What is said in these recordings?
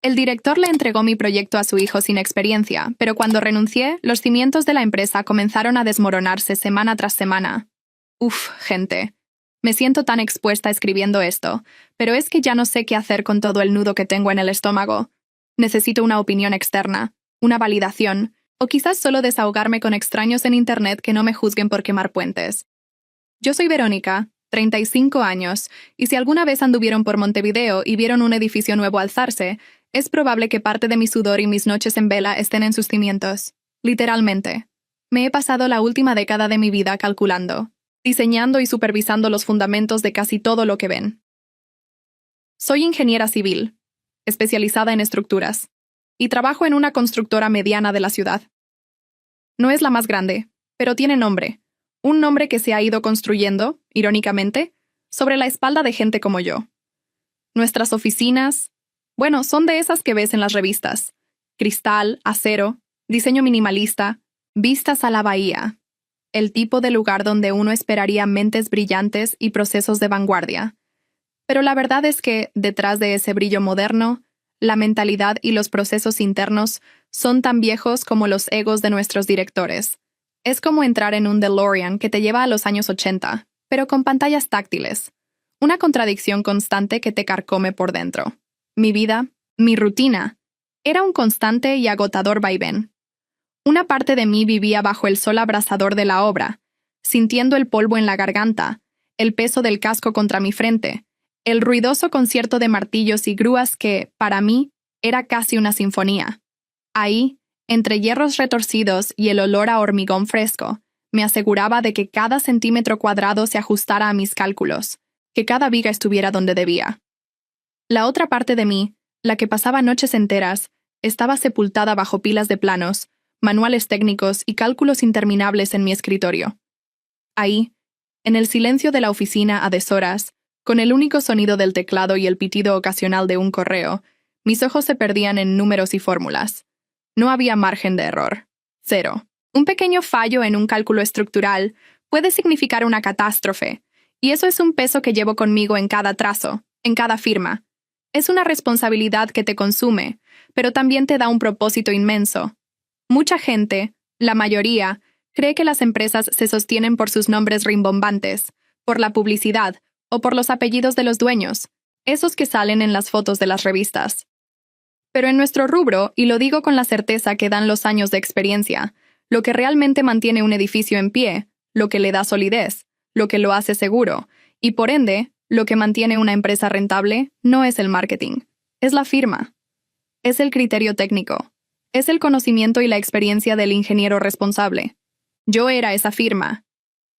El director le entregó mi proyecto a su hijo sin experiencia, pero cuando renuncié, los cimientos de la empresa comenzaron a desmoronarse semana tras semana. Uf, gente. Me siento tan expuesta escribiendo esto, pero es que ya no sé qué hacer con todo el nudo que tengo en el estómago. Necesito una opinión externa, una validación, o quizás solo desahogarme con extraños en internet que no me juzguen por quemar puentes. Yo soy Verónica, 35 años, y si alguna vez anduvieron por Montevideo y vieron un edificio nuevo alzarse, es probable que parte de mi sudor y mis noches en vela estén en sus cimientos. Literalmente. Me he pasado la última década de mi vida calculando, diseñando y supervisando los fundamentos de casi todo lo que ven. Soy ingeniera civil, especializada en estructuras, y trabajo en una constructora mediana de la ciudad. No es la más grande, pero tiene nombre, un nombre que se ha ido construyendo, irónicamente, sobre la espalda de gente como yo. Nuestras oficinas, bueno, son de esas que ves en las revistas. Cristal, acero, diseño minimalista, vistas a la bahía. El tipo de lugar donde uno esperaría mentes brillantes y procesos de vanguardia. Pero la verdad es que, detrás de ese brillo moderno, la mentalidad y los procesos internos son tan viejos como los egos de nuestros directores. Es como entrar en un DeLorean que te lleva a los años 80, pero con pantallas táctiles. Una contradicción constante que te carcome por dentro. Mi vida, mi rutina, era un constante y agotador vaivén. Una parte de mí vivía bajo el sol abrasador de la obra, sintiendo el polvo en la garganta, el peso del casco contra mi frente, el ruidoso concierto de martillos y grúas que, para mí, era casi una sinfonía. Ahí, entre hierros retorcidos y el olor a hormigón fresco, me aseguraba de que cada centímetro cuadrado se ajustara a mis cálculos, que cada viga estuviera donde debía. La otra parte de mí, la que pasaba noches enteras, estaba sepultada bajo pilas de planos, manuales técnicos y cálculos interminables en mi escritorio. Ahí, en el silencio de la oficina a deshoras, con el único sonido del teclado y el pitido ocasional de un correo, mis ojos se perdían en números y fórmulas. No había margen de error. Cero. Un pequeño fallo en un cálculo estructural puede significar una catástrofe, y eso es un peso que llevo conmigo en cada trazo, en cada firma. Es una responsabilidad que te consume, pero también te da un propósito inmenso. Mucha gente, la mayoría, cree que las empresas se sostienen por sus nombres rimbombantes, por la publicidad o por los apellidos de los dueños, esos que salen en las fotos de las revistas. Pero en nuestro rubro, y lo digo con la certeza que dan los años de experiencia, lo que realmente mantiene un edificio en pie, lo que le da solidez, lo que lo hace seguro, y por ende, lo que mantiene una empresa rentable, no es el marketing, es la firma. Es el criterio técnico. Es el conocimiento y la experiencia del ingeniero responsable. Yo era esa firma.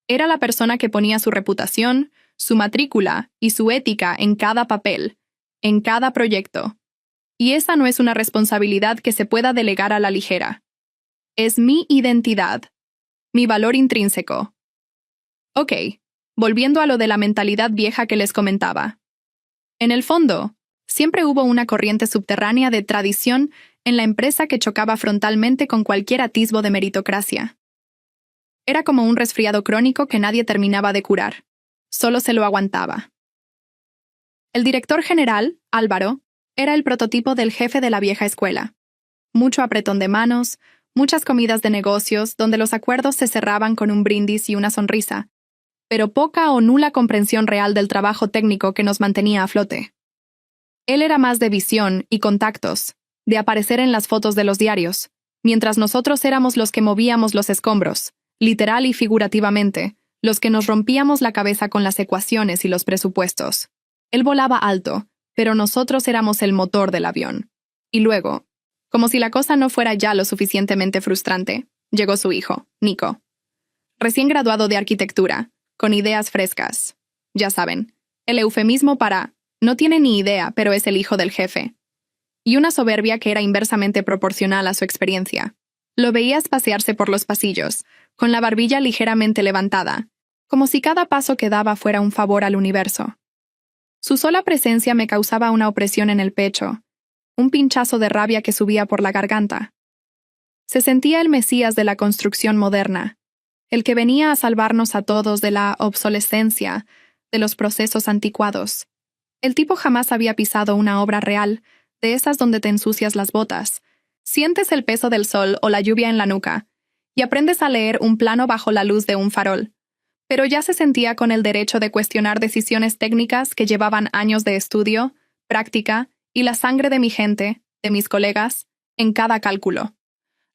Era la persona que ponía su reputación, su matrícula y su ética en cada papel, en cada proyecto. Y esa no es una responsabilidad que se pueda delegar a la ligera. Es mi identidad, mi valor intrínseco. Ok, volviendo a lo de la mentalidad vieja que les comentaba. En el fondo, siempre hubo una corriente subterránea de tradición en la empresa que chocaba frontalmente con cualquier atisbo de meritocracia. Era como un resfriado crónico que nadie terminaba de curar, solo se lo aguantaba. El director general, Álvaro, era el prototipo del jefe de la vieja escuela. Mucho apretón de manos, muchas comidas de negocios donde los acuerdos se cerraban con un brindis y una sonrisa, pero poca o nula comprensión real del trabajo técnico que nos mantenía a flote. Él era más de visión y contactos, de aparecer en las fotos de los diarios, mientras nosotros éramos los que movíamos los escombros, literal y figurativamente, los que nos rompíamos la cabeza con las ecuaciones y los presupuestos. Él volaba alto, pero nosotros éramos el motor del avión. Y luego, como si la cosa no fuera ya lo suficientemente frustrante, llegó su hijo, Nico. Recién graduado de arquitectura, con ideas frescas. Ya saben, el eufemismo para no tiene ni idea, pero es el hijo del jefe. Y una soberbia que era inversamente proporcional a su experiencia. Lo veías pasearse por los pasillos, con la barbilla ligeramente levantada, como si cada paso que daba fuera un favor al universo. Su sola presencia me causaba una opresión en el pecho, un pinchazo de rabia que subía por la garganta. Se sentía el Mesías de la construcción moderna, el que venía a salvarnos a todos de la obsolescencia, de los procesos anticuados. El tipo jamás había pisado una obra real, de esas donde te ensucias las botas. Sientes el peso del sol o la lluvia en la nuca y aprendes a leer un plano bajo la luz de un farol. Pero ya se sentía con el derecho de cuestionar decisiones técnicas que llevaban años de estudio, práctica y la sangre de mi gente, de mis colegas, en cada cálculo.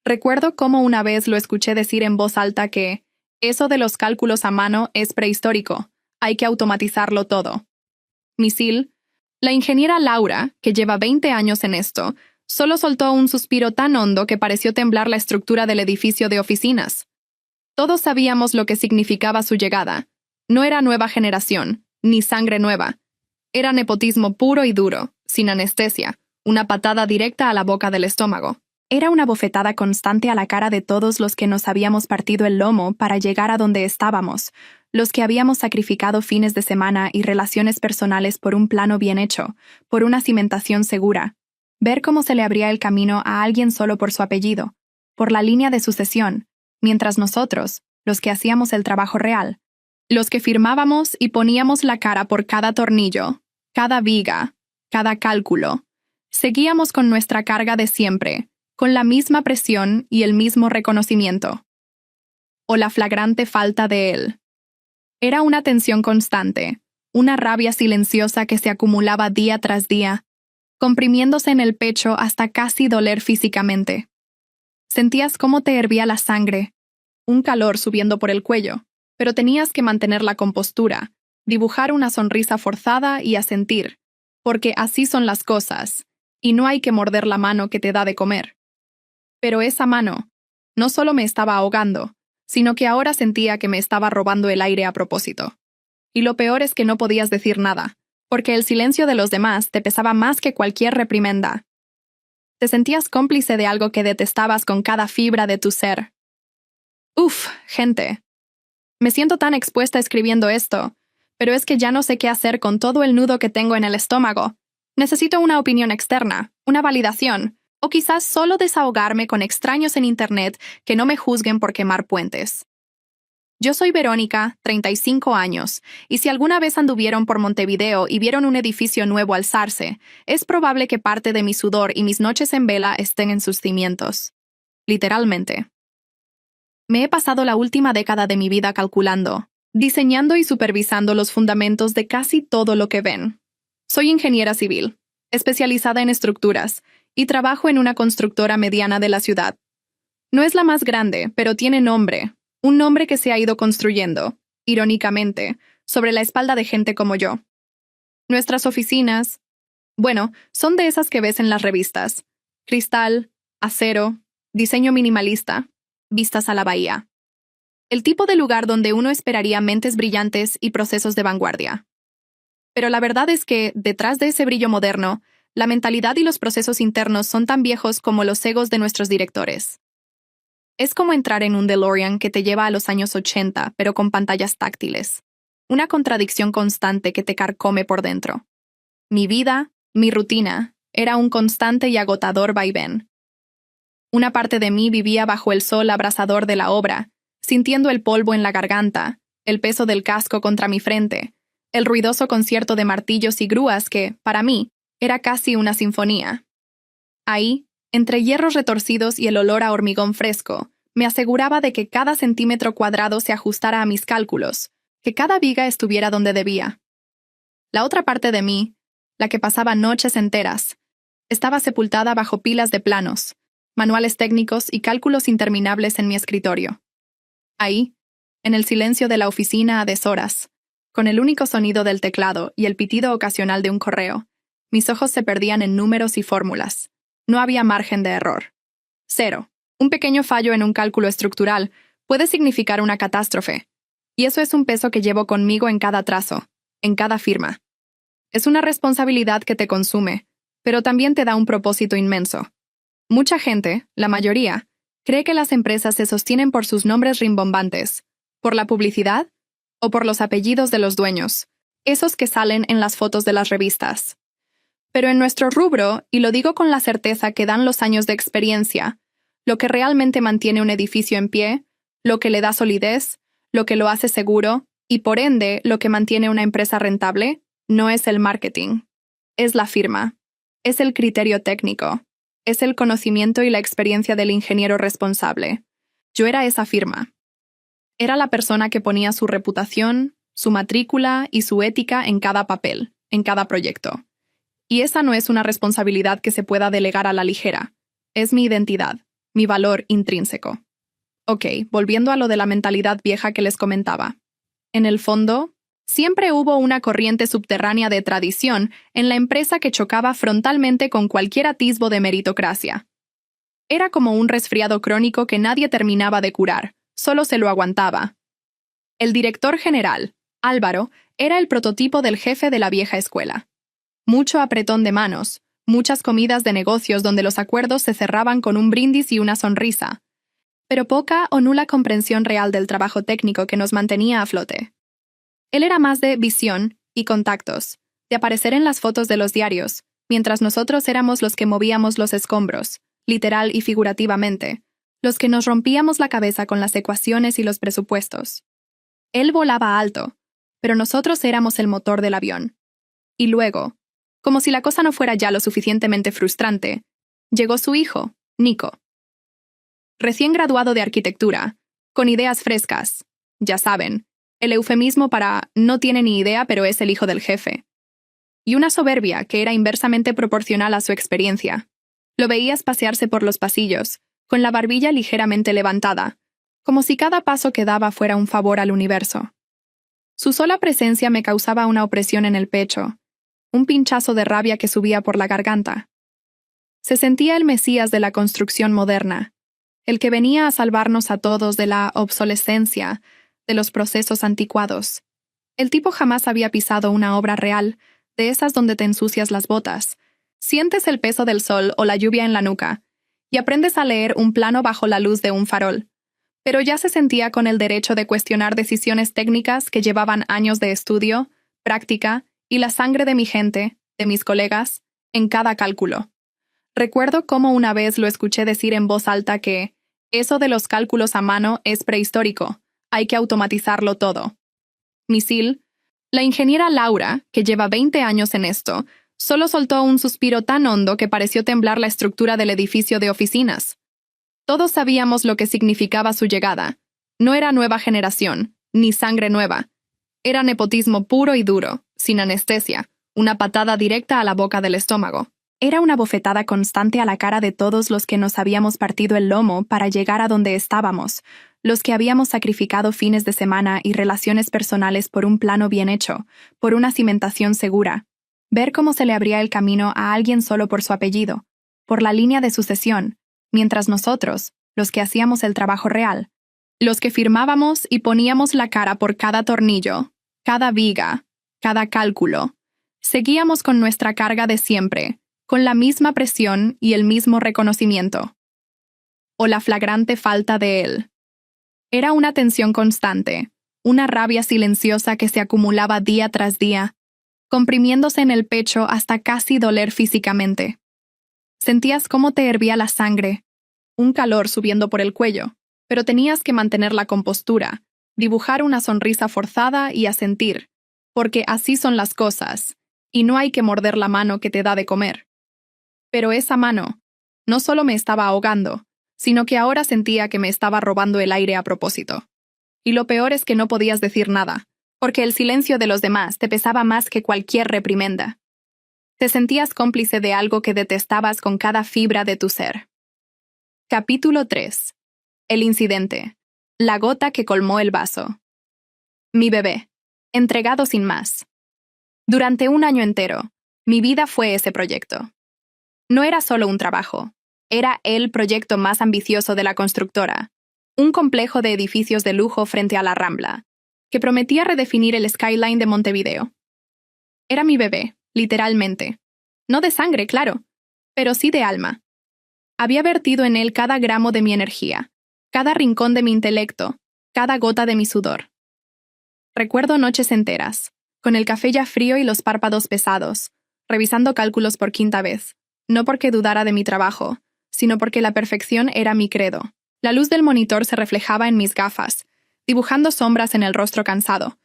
Recuerdo cómo una vez lo escuché decir en voz alta que eso de los cálculos a mano es prehistórico, hay que automatizarlo todo. Misil, la ingeniera Laura, que lleva 20 años en esto, solo soltó un suspiro tan hondo que pareció temblar la estructura del edificio de oficinas. Todos sabíamos lo que significaba su llegada. No era nueva generación, ni sangre nueva. Era nepotismo puro y duro, sin anestesia, una patada directa a la boca del estómago. Era una bofetada constante a la cara de todos los que nos habíamos partido el lomo para llegar a donde estábamos, los que habíamos sacrificado fines de semana y relaciones personales por un plano bien hecho, por una cimentación segura. Ver cómo se le abría el camino a alguien solo por su apellido, por la línea de sucesión, mientras nosotros, los que hacíamos el trabajo real, los que firmábamos y poníamos la cara por cada tornillo, cada viga, cada cálculo, seguíamos con nuestra carga de siempre, con la misma presión y el mismo reconocimiento. O la flagrante falta de él. Era una tensión constante, una rabia silenciosa que se acumulaba día tras día, comprimiéndose en el pecho hasta casi doler físicamente. Sentías cómo te hervía la sangre, un calor subiendo por el cuello, pero tenías que mantener la compostura, dibujar una sonrisa forzada y asentir, porque así son las cosas, y no hay que morder la mano que te da de comer. Pero esa mano no solo me estaba ahogando, sino que ahora sentía que me estaba robando el aire a propósito. Y lo peor es que no podías decir nada, porque el silencio de los demás te pesaba más que cualquier reprimenda. Te sentías cómplice de algo que detestabas con cada fibra de tu ser. Uf, gente. Me siento tan expuesta escribiendo esto, pero es que ya no sé qué hacer con todo el nudo que tengo en el estómago. Necesito una opinión externa, una validación, o quizás solo desahogarme con extraños en Internet que no me juzguen por quemar puentes. Yo soy Verónica, 35 años, y si alguna vez anduvieron por Montevideo y vieron un edificio nuevo alzarse, es probable que parte de mi sudor y mis noches en vela estén en sus cimientos. Literalmente. Me he pasado la última década de mi vida calculando, diseñando y supervisando los fundamentos de casi todo lo que ven. Soy ingeniera civil, especializada en estructuras, y trabajo en una constructora mediana de la ciudad. No es la más grande, pero tiene nombre, un nombre que se ha ido construyendo, irónicamente, sobre la espalda de gente como yo. Nuestras oficinas, bueno, son de esas que ves en las revistas. Cristal, acero, diseño minimalista, vistas a la bahía. El tipo de lugar donde uno esperaría mentes brillantes y procesos de vanguardia. Pero la verdad es que, detrás de ese brillo moderno, la mentalidad y los procesos internos son tan viejos como los egos de nuestros directores. Es como entrar en un DeLorean que te lleva a los años 80, pero con pantallas táctiles. Una contradicción constante que te carcome por dentro. Mi vida, mi rutina, era un constante y agotador vaivén. Una parte de mí vivía bajo el sol abrasador de la obra, sintiendo el polvo en la garganta, el peso del casco contra mi frente, el ruidoso concierto de martillos y grúas que, para mí, era casi una sinfonía. Ahí, entre hierros retorcidos y el olor a hormigón fresco, me aseguraba de que cada centímetro cuadrado se ajustara a mis cálculos, que cada viga estuviera donde debía. La otra parte de mí, la que pasaba noches enteras, estaba sepultada bajo pilas de planos, manuales técnicos y cálculos interminables en mi escritorio. Ahí, en el silencio de la oficina a deshoras, con el único sonido del teclado y el pitido ocasional de un correo, mis ojos se perdían en números y fórmulas. No había margen de error. Cero. Un pequeño fallo en un cálculo estructural puede significar una catástrofe, y eso es un peso que llevo conmigo en cada trazo, en cada firma. Es una responsabilidad que te consume, pero también te da un propósito inmenso. Mucha gente, la mayoría, cree que las empresas se sostienen por sus nombres rimbombantes, por la publicidad o por los apellidos de los dueños, esos que salen en las fotos de las revistas. Pero en nuestro rubro, y lo digo con la certeza que dan los años de experiencia, lo que realmente mantiene un edificio en pie, lo que le da solidez, lo que lo hace seguro, y por ende lo que mantiene una empresa rentable, no es el marketing, es la firma. Es el criterio técnico. Es el conocimiento y la experiencia del ingeniero responsable. Yo era esa firma. Era la persona que ponía su reputación, su matrícula y su ética en cada papel, en cada proyecto. Y esa no es una responsabilidad que se pueda delegar a la ligera. Es mi identidad, mi valor intrínseco. Ok, volviendo a lo de la mentalidad vieja que les comentaba. En el fondo, siempre hubo una corriente subterránea de tradición en la empresa que chocaba frontalmente con cualquier atisbo de meritocracia. Era como un resfriado crónico que nadie terminaba de curar, solo se lo aguantaba. El director general, Álvaro, era el prototipo del jefe de la vieja escuela. Mucho apretón de manos, muchas comidas de negocios donde los acuerdos se cerraban con un brindis y una sonrisa, pero poca o nula comprensión real del trabajo técnico que nos mantenía a flote. Él era más de visión y contactos, de aparecer en las fotos de los diarios, mientras nosotros éramos los que movíamos los escombros, literal y figurativamente, los que nos rompíamos la cabeza con las ecuaciones y los presupuestos. Él volaba alto, pero nosotros éramos el motor del avión. Y luego, como si la cosa no fuera ya lo suficientemente frustrante, llegó su hijo, Nico. Recién graduado de arquitectura, con ideas frescas, ya saben, el eufemismo para no tiene ni idea pero es el hijo del jefe. Y una soberbia que era inversamente proporcional a su experiencia. Lo veías pasearse por los pasillos, con la barbilla ligeramente levantada, como si cada paso que daba fuera un favor al universo. Su sola presencia me causaba una opresión en el pecho, un pinchazo de rabia que subía por la garganta. Se sentía el Mesías de la construcción moderna, el que venía a salvarnos a todos de la obsolescencia, de los procesos anticuados. El tipo jamás había pisado una obra real, de esas donde te ensucias las botas, sientes el peso del sol o la lluvia en la nuca, y aprendes a leer un plano bajo la luz de un farol. Pero ya se sentía con el derecho de cuestionar decisiones técnicas que llevaban años de estudio, práctica y la sangre de mi gente, de mis colegas, en cada cálculo. Recuerdo cómo una vez lo escuché decir en voz alta que eso de los cálculos a mano es prehistórico, hay que automatizarlo todo. Misil, la ingeniera Laura, que lleva 20 años en esto, solo soltó un suspiro tan hondo que pareció temblar la estructura del edificio de oficinas. Todos sabíamos lo que significaba su llegada. No era nueva generación, ni sangre nueva. Era nepotismo puro y duro, sin anestesia, una patada directa a la boca del estómago. Era una bofetada constante a la cara de todos los que nos habíamos partido el lomo para llegar a donde estábamos, los que habíamos sacrificado fines de semana y relaciones personales por un plano bien hecho, por una cimentación segura. Ver cómo se le abría el camino a alguien solo por su apellido, por la línea de sucesión, mientras nosotros, los que hacíamos el trabajo real, los que firmábamos y poníamos la cara por cada tornillo, cada viga, cada cálculo, seguíamos con nuestra carga de siempre, con la misma presión y el mismo reconocimiento. O la flagrante falta de él. Era una tensión constante, una rabia silenciosa que se acumulaba día tras día, comprimiéndose en el pecho hasta casi doler físicamente. Sentías cómo te hervía la sangre, un calor subiendo por el cuello, pero tenías que mantener la compostura, dibujar una sonrisa forzada y asentir, porque así son las cosas, y no hay que morder la mano que te da de comer. Pero esa mano no solo me estaba ahogando, sino que ahora sentía que me estaba robando el aire a propósito. Y lo peor es que no podías decir nada, porque el silencio de los demás te pesaba más que cualquier reprimenda. Te sentías cómplice de algo que detestabas con cada fibra de tu ser. Capítulo 3. El incidente. La gota que colmó el vaso. Mi bebé. Entregado sin más. Durante un año entero, mi vida fue ese proyecto. No era solo un trabajo, era el proyecto más ambicioso de la constructora, un complejo de edificios de lujo frente a la Rambla, que prometía redefinir el skyline de Montevideo. Era mi bebé, literalmente. No de sangre, claro, pero sí de alma. Había vertido en él cada gramo de mi energía, cada rincón de mi intelecto, cada gota de mi sudor. Recuerdo noches enteras, con el café ya frío y los párpados pesados, revisando cálculos por 5ª vez, no porque dudara de mi trabajo, sino porque la perfección era mi credo. La luz del monitor se reflejaba en mis gafas, dibujando sombras en el rostro cansado,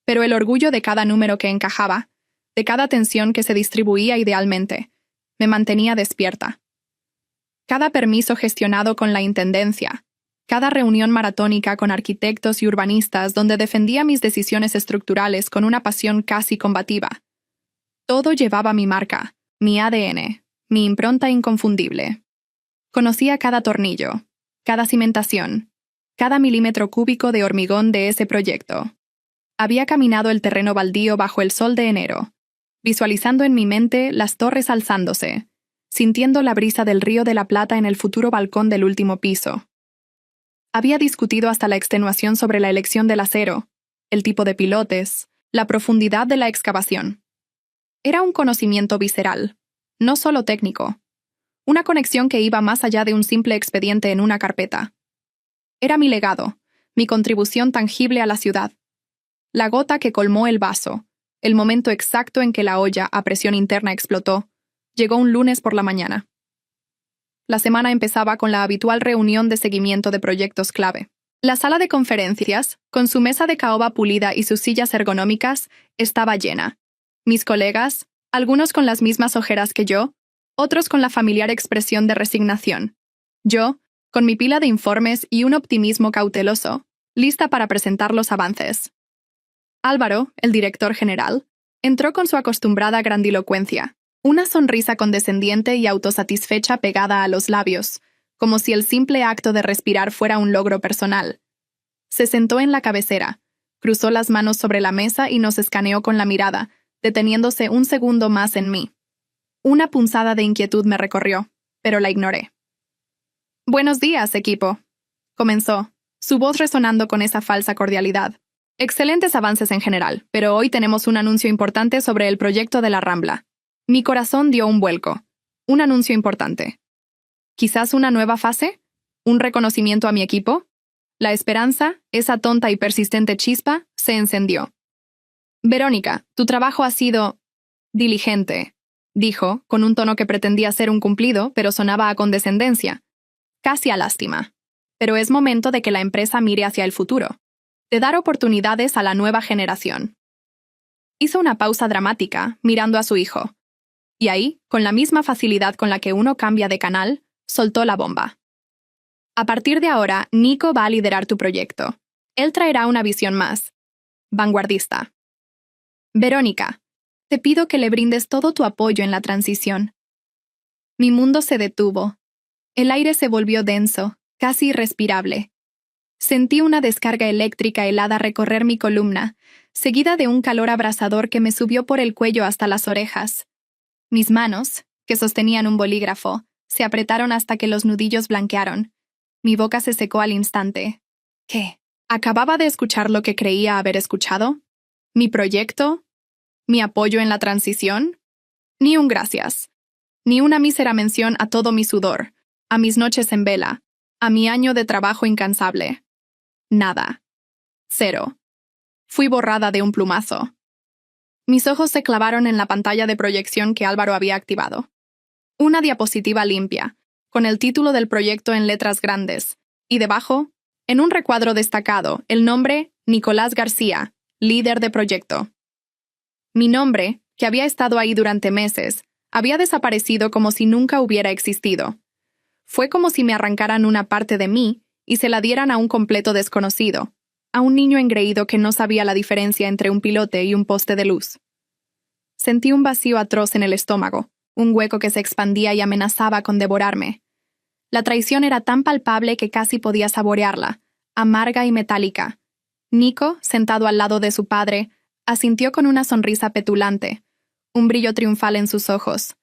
pero el orgullo de cada número que encajaba, de cada tensión que se distribuía idealmente, me mantenía despierta. Cada permiso gestionado con la intendencia, cada reunión maratónica con arquitectos y urbanistas donde defendía mis decisiones estructurales con una pasión casi combativa. Todo llevaba mi marca, mi ADN, mi impronta inconfundible. Conocía cada tornillo, cada cimentación, cada milímetro cúbico de hormigón de ese proyecto. Había caminado el terreno baldío bajo el sol de enero, visualizando en mi mente las torres alzándose, sintiendo la brisa del río de la Plata en el futuro balcón del último piso. Había discutido hasta la extenuación sobre la elección del acero, el tipo de pilotes, la profundidad de la excavación. Era un conocimiento visceral, no solo técnico. Una conexión que iba más allá de un simple expediente en una carpeta. Era mi legado, mi contribución tangible a la ciudad. La gota que colmó el vaso, el momento exacto en que la olla a presión interna explotó, llegó un lunes por la mañana. La semana empezaba con la habitual reunión de seguimiento de proyectos clave. La sala de conferencias, con su mesa de caoba pulida y sus sillas ergonómicas, estaba llena. Mis colegas, algunos con las mismas ojeras que yo, otros con la familiar expresión de resignación. Yo, con mi pila de informes y un optimismo cauteloso, lista para presentar los avances. Álvaro, el director general, entró con su acostumbrada grandilocuencia, una sonrisa condescendiente y autosatisfecha pegada a los labios, como si el simple acto de respirar fuera un logro personal. Se sentó en la cabecera, cruzó las manos sobre la mesa y nos escaneó con la mirada, deteniéndose un segundo más en mí. Una punzada de inquietud me recorrió, pero la ignoré. «Buenos días, equipo», comenzó, su voz resonando con esa falsa cordialidad. «Excelentes avances en general, pero hoy tenemos un anuncio importante sobre el proyecto de la Rambla». Mi corazón dio un vuelco. Un anuncio importante. ¿Quizás una nueva fase? ¿Un reconocimiento a mi equipo? La esperanza, esa tonta y persistente chispa, se encendió. «Verónica, tu trabajo ha sido diligente», dijo, con un tono que pretendía ser un cumplido, pero sonaba a condescendencia. Casi a lástima. Pero es momento de que la empresa mire hacia el futuro, de dar oportunidades a la nueva generación. Hizo una pausa dramática, mirando a su hijo. Y ahí, con la misma facilidad con la que uno cambia de canal, soltó la bomba. «A partir de ahora, Nico va a liderar tu proyecto. Él traerá una visión más vanguardista. Verónica, te pido que le brindes todo tu apoyo en la transición». Mi mundo se detuvo. El aire se volvió denso, casi irrespirable. Sentí una descarga eléctrica helada recorrer mi columna, seguida de un calor abrasador que me subió por el cuello hasta las orejas. Mis manos, que sostenían un bolígrafo, se apretaron hasta que los nudillos blanquearon. Mi boca se secó al instante. ¿Qué? ¿Acababa de escuchar lo que creía haber escuchado? ¿Mi proyecto? ¿Mi apoyo en la transición? Ni un gracias. Ni una mísera mención a todo mi sudor, a mis noches en vela, a mi año de trabajo incansable. Nada. Cero. Fui borrada de un plumazo. Mis ojos se clavaron en la pantalla de proyección que Álvaro había activado. Una diapositiva limpia, con el título del proyecto en letras grandes, y debajo, en un recuadro destacado, el nombre Nicolás García, líder de proyecto. Mi nombre, que había estado ahí durante meses, había desaparecido como si nunca hubiera existido. Fue como si me arrancaran una parte de mí y se la dieran a un completo desconocido, a un niño engreído que no sabía la diferencia entre un pilote y un poste de luz. Sentí un vacío atroz en el estómago, un hueco que se expandía y amenazaba con devorarme. La traición era tan palpable que casi podía saborearla, amarga y metálica. Nico, sentado al lado de su padre, asintió con una sonrisa petulante, un brillo triunfal en sus ojos.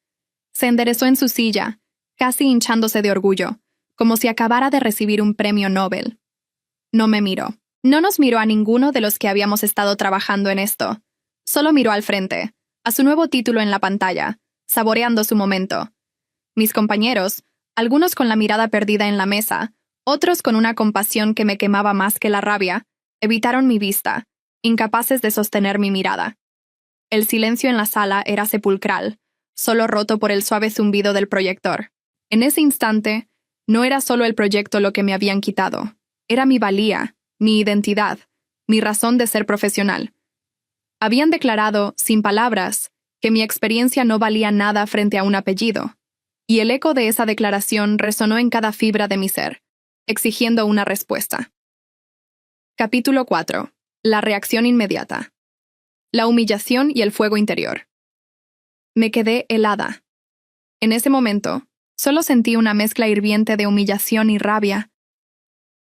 Se enderezó en su silla, casi hinchándose de orgullo, como si acabara de recibir un premio Nobel. No me miró. No nos miró a ninguno de los que habíamos estado trabajando en esto. Solo miró al frente, a su nuevo título en la pantalla, saboreando su momento. Mis compañeros, algunos con la mirada perdida en la mesa, otros con una compasión que me quemaba más que la rabia, evitaron mi vista, incapaces de sostener mi mirada. El silencio en la sala era sepulcral, solo roto por el suave zumbido del proyector. En ese instante, no era solo el proyecto lo que me habían quitado, era mi valía, mi identidad, mi razón de ser profesional. Habían declarado, sin palabras, que mi experiencia no valía nada frente a un apellido, y el eco de esa declaración resonó en cada fibra de mi ser, exigiendo una respuesta. Capítulo 4. La reacción inmediata. La humillación y el fuego interior. Me quedé helada. En ese momento, solo sentí una mezcla hirviente de humillación y rabia.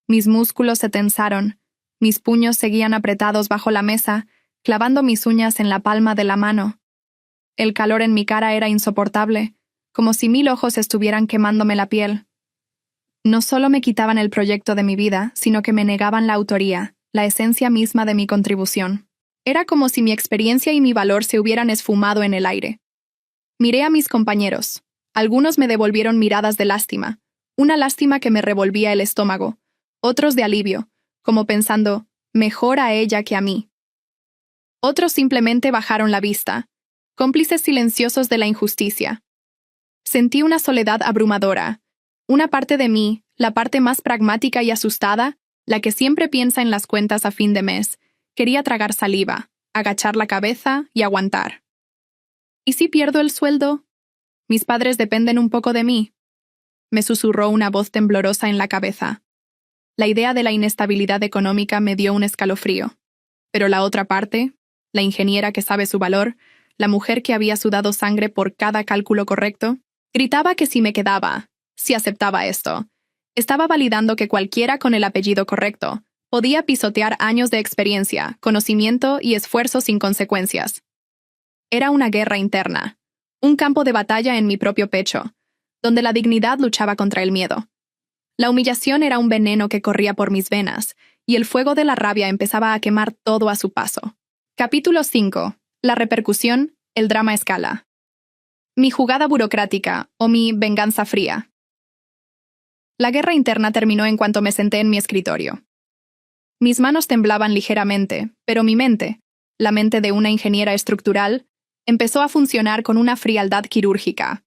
Mis músculos se tensaron, mis puños seguían apretados bajo la mesa, clavando mis uñas en la palma de la mano. El calor en mi cara era insoportable, como si 1000 ojos estuvieran quemándome la piel. No solo me quitaban el proyecto de mi vida, sino que me negaban la autoría, la esencia misma de mi contribución. Era como si mi experiencia y mi valor se hubieran esfumado en el aire. Miré a mis compañeros. Algunos me devolvieron miradas de lástima, una lástima que me revolvía el estómago, otros de alivio, como pensando, mejor a ella que a mí. Otros simplemente bajaron la vista, cómplices silenciosos de la injusticia. Sentí una soledad abrumadora. Una parte de mí, la parte más pragmática y asustada, la que siempre piensa en las cuentas a fin de mes, quería tragar saliva, agachar la cabeza y aguantar. ¿Y si pierdo el sueldo? Mis padres dependen un poco de mí. Me susurró una voz temblorosa en la cabeza. La idea de la inestabilidad económica me dio un escalofrío. Pero la otra parte, la ingeniera que sabe su valor, la mujer que había sudado sangre por cada cálculo correcto, gritaba que si me quedaba, si aceptaba esto, estaba validando que cualquiera con el apellido correcto podía pisotear años de experiencia, conocimiento y esfuerzo sin consecuencias. Era una guerra interna, un campo de batalla en mi propio pecho, donde la dignidad luchaba contra el miedo. La humillación era un veneno que corría por mis venas, y el fuego de la rabia empezaba a quemar todo a su paso. Capítulo 5. La repercusión, el drama a escala. Mi jugada burocrática, o mi venganza fría. La guerra interna terminó en cuanto me senté en mi escritorio. Mis manos temblaban ligeramente, pero mi mente, la mente de una ingeniera estructural, empezó a funcionar con una frialdad quirúrgica.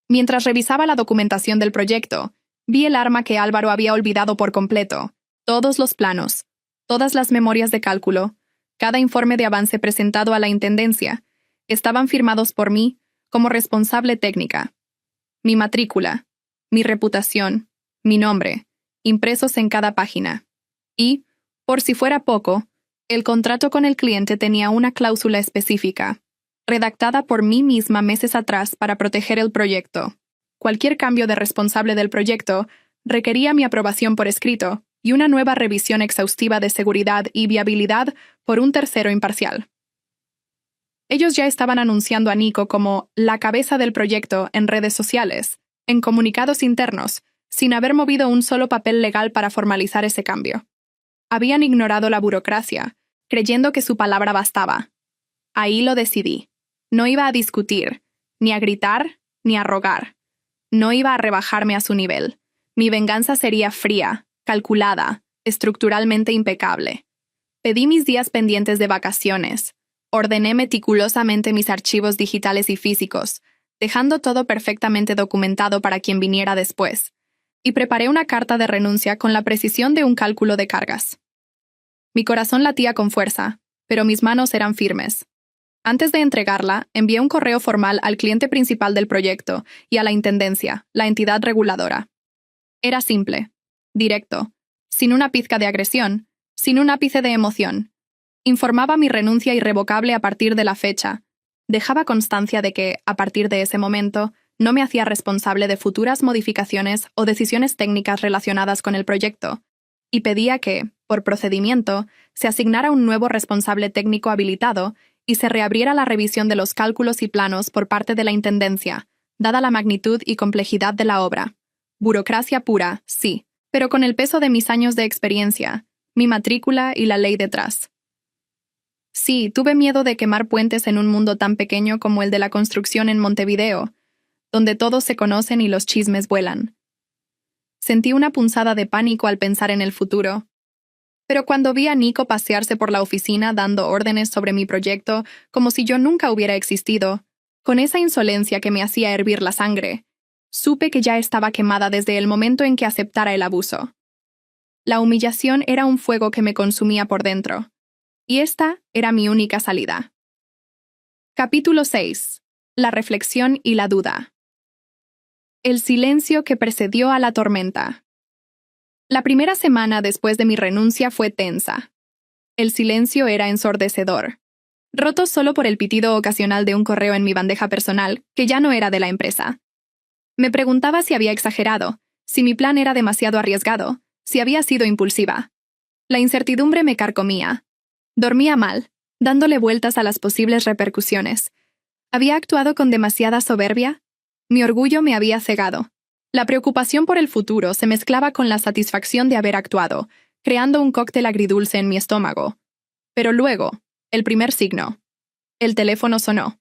Mientras revisaba la documentación del proyecto, vi el arma que Álvaro había olvidado por completo, todos los planos, todas las memorias de cálculo, cada informe de avance presentado a la intendencia, estaban firmados por mí como responsable técnica. Mi matrícula, mi reputación, mi nombre, impresos en cada página. Y, por si fuera poco, el contrato con el cliente tenía una cláusula específica, redactada por mí misma meses atrás para proteger el proyecto. Cualquier cambio de responsable del proyecto requería mi aprobación por escrito y una nueva revisión exhaustiva de seguridad y viabilidad por un tercero imparcial. Ellos ya estaban anunciando a Nico como la cabeza del proyecto en redes sociales, en comunicados internos, sin haber movido un solo papel legal para formalizar ese cambio. Habían ignorado la burocracia, creyendo que su palabra bastaba. Ahí lo decidí. No iba a discutir, ni a gritar, ni a rogar. No iba a rebajarme a su nivel. Mi venganza sería fría, calculada, estructuralmente impecable. Pedí mis días pendientes de vacaciones. Ordené meticulosamente mis archivos digitales y físicos, dejando todo perfectamente documentado para quien viniera después. Y preparé una carta de renuncia con la precisión de un cálculo de cargas. Mi corazón latía con fuerza, pero mis manos eran firmes. Antes de entregarla, envié un correo formal al cliente principal del proyecto y a la intendencia, la entidad reguladora. Era simple, directo, sin una pizca de agresión, sin un ápice de emoción. Informaba mi renuncia irrevocable a partir de la fecha. Dejaba constancia de que, a partir de ese momento, no me hacía responsable de futuras modificaciones o decisiones técnicas relacionadas con el proyecto, y pedía que, por procedimiento, se asignara un nuevo responsable técnico habilitado y se reabriera la revisión de los cálculos y planos por parte de la Intendencia, dada la magnitud y complejidad de la obra. Burocracia pura, sí, pero con el peso de mis años de experiencia, mi matrícula y la ley detrás. Sí, tuve miedo de quemar puentes en un mundo tan pequeño como el de la construcción en Montevideo, donde todos se conocen y los chismes vuelan. Sentí una punzada de pánico al pensar en el futuro. Pero cuando vi a Nico pasearse por la oficina dando órdenes sobre mi proyecto como si yo nunca hubiera existido, con esa insolencia que me hacía hervir la sangre, supe que ya estaba quemada desde el momento en que aceptara el abuso. La humillación era un fuego que me consumía por dentro, y esta era mi única salida. Capítulo 6. La reflexión y la duda. El silencio que precedió a la tormenta. La primera semana después de mi renuncia fue tensa. El silencio era ensordecedor, roto solo por el pitido ocasional de un correo en mi bandeja personal, que ya no era de la empresa. Me preguntaba si había exagerado, si mi plan era demasiado arriesgado, si había sido impulsiva. La incertidumbre me carcomía. Dormía mal, dándole vueltas a las posibles repercusiones. ¿Había actuado con demasiada soberbia? Mi orgullo me había cegado. La preocupación por el futuro se mezclaba con la satisfacción de haber actuado, creando un cóctel agridulce en mi estómago. Pero luego, el primer signo. El teléfono sonó.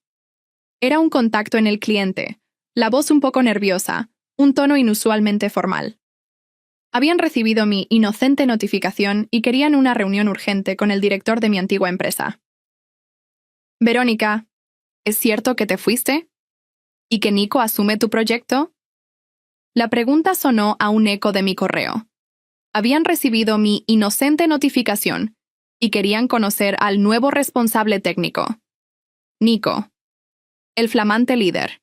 Era un contacto en el cliente, la voz un poco nerviosa, un tono inusualmente formal. Habían recibido mi inocente notificación y querían una reunión urgente con el director de mi antigua empresa. Verónica, ¿es cierto que te fuiste? ¿Y que Nico asume tu proyecto? La pregunta sonó a un eco de mi correo. Habían recibido mi inocente notificación y querían conocer al nuevo responsable técnico. Nico. El flamante líder.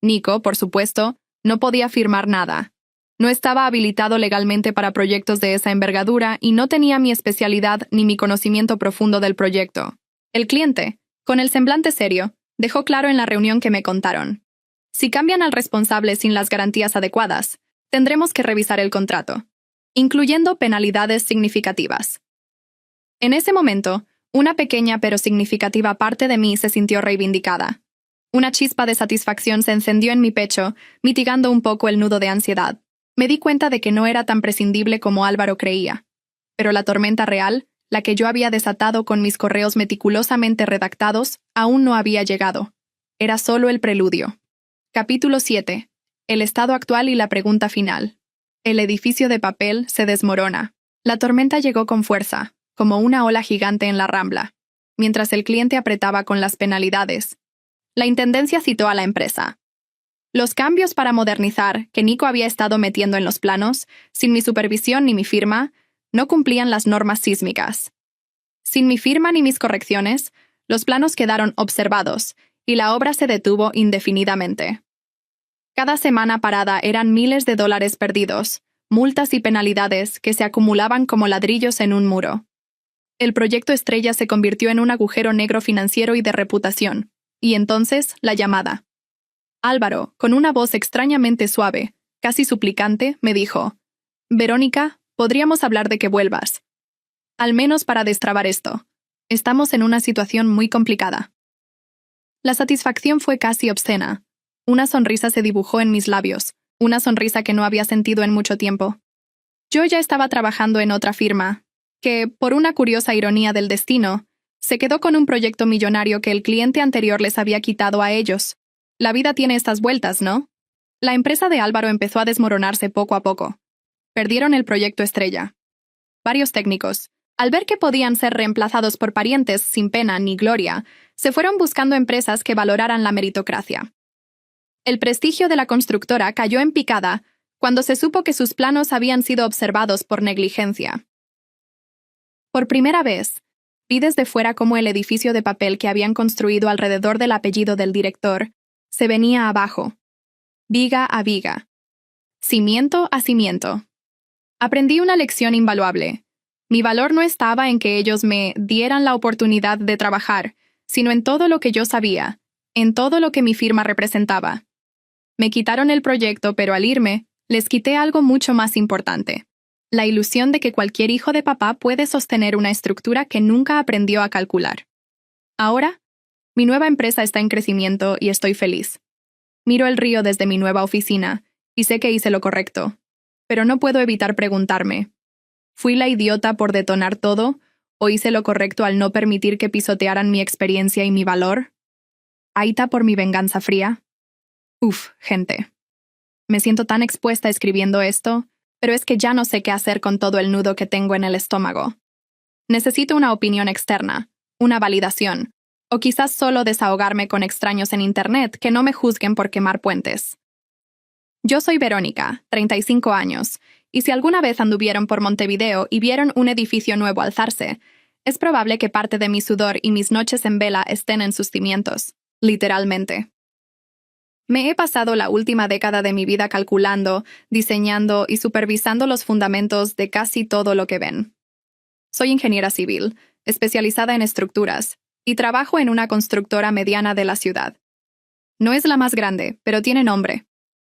Nico, por supuesto, no podía firmar nada. No estaba habilitado legalmente para proyectos de esa envergadura y no tenía mi especialidad ni mi conocimiento profundo del proyecto. El cliente, con el semblante serio, dejó claro en la reunión que me contaron. Si cambian al responsable sin las garantías adecuadas, tendremos que revisar el contrato, incluyendo penalidades significativas. En ese momento, una pequeña pero significativa parte de mí se sintió reivindicada. Una chispa de satisfacción se encendió en mi pecho, mitigando un poco el nudo de ansiedad. Me di cuenta de que no era tan prescindible como Álvaro creía. Pero la tormenta real, la que yo había desatado con mis correos meticulosamente redactados, aún no había llegado. Era solo el preludio. Capítulo 7. El estado actual y la pregunta final. El edificio de papel se desmorona. La tormenta llegó con fuerza, como una ola gigante en la Rambla, mientras el cliente apretaba con las penalidades. La intendencia citó a la empresa. Los cambios para modernizar, que Nico había estado metiendo en los planos, sin mi supervisión ni mi firma, no cumplían las normas sísmicas. Sin mi firma ni mis correcciones, los planos quedaron observados y la obra se detuvo indefinidamente. Cada semana parada eran miles de dólares perdidos, multas y penalidades que se acumulaban como ladrillos en un muro. El proyecto estrella se convirtió en un agujero negro financiero y de reputación, y entonces la llamada. Álvaro, con una voz extrañamente suave, casi suplicante, me dijo: «Verónica, podríamos hablar de que vuelvas. Al menos para destrabar esto. Estamos en una situación muy complicada». La satisfacción fue casi obscena. Una sonrisa se dibujó en mis labios, una sonrisa que no había sentido en mucho tiempo. Yo ya estaba trabajando en otra firma, que, por una curiosa ironía del destino, se quedó con un proyecto millonario que el cliente anterior les había quitado a ellos. La vida tiene estas vueltas, ¿no? La empresa de Álvaro empezó a desmoronarse poco a poco. Perdieron el proyecto estrella. Varios técnicos, al ver que podían ser reemplazados por parientes sin pena ni gloria, se fueron buscando empresas que valoraran la meritocracia. El prestigio de la constructora cayó en picada cuando se supo que sus planos habían sido observados por negligencia. Por primera vez, vi desde fuera cómo el edificio de papel que habían construido alrededor del apellido del director se venía abajo, viga a viga, cimiento a cimiento. Aprendí una lección invaluable. Mi valor no estaba en que ellos me dieran la oportunidad de trabajar, sino en todo lo que yo sabía, en todo lo que mi firma representaba. Me quitaron el proyecto, pero al irme, les quité algo mucho más importante: la ilusión de que cualquier hijo de papá puede sostener una estructura que nunca aprendió a calcular. Ahora, mi nueva empresa está en crecimiento y estoy feliz. Miro el río desde mi nueva oficina y sé que hice lo correcto, pero no puedo evitar preguntarme: ¿fui la idiota por detonar todo o hice lo correcto al no permitir que pisotearan mi experiencia y mi valor? ¿Aita por mi venganza fría? Gente. Me siento tan expuesta escribiendo esto, pero es que ya no sé qué hacer con todo el nudo que tengo en el estómago. Necesito una opinión externa, una validación, o quizás solo desahogarme con extraños en Internet que no me juzguen por quemar puentes. Yo soy Verónica, 35 años, y si alguna vez anduvieron por Montevideo y vieron un edificio nuevo alzarse, es probable que parte de mi sudor y mis noches en vela estén en sus cimientos. Literalmente. Me he pasado la última década de mi vida calculando, diseñando y supervisando los fundamentos de casi todo lo que ven. Soy ingeniera civil, especializada en estructuras, y trabajo en una constructora mediana de la ciudad. No es la más grande, pero tiene nombre.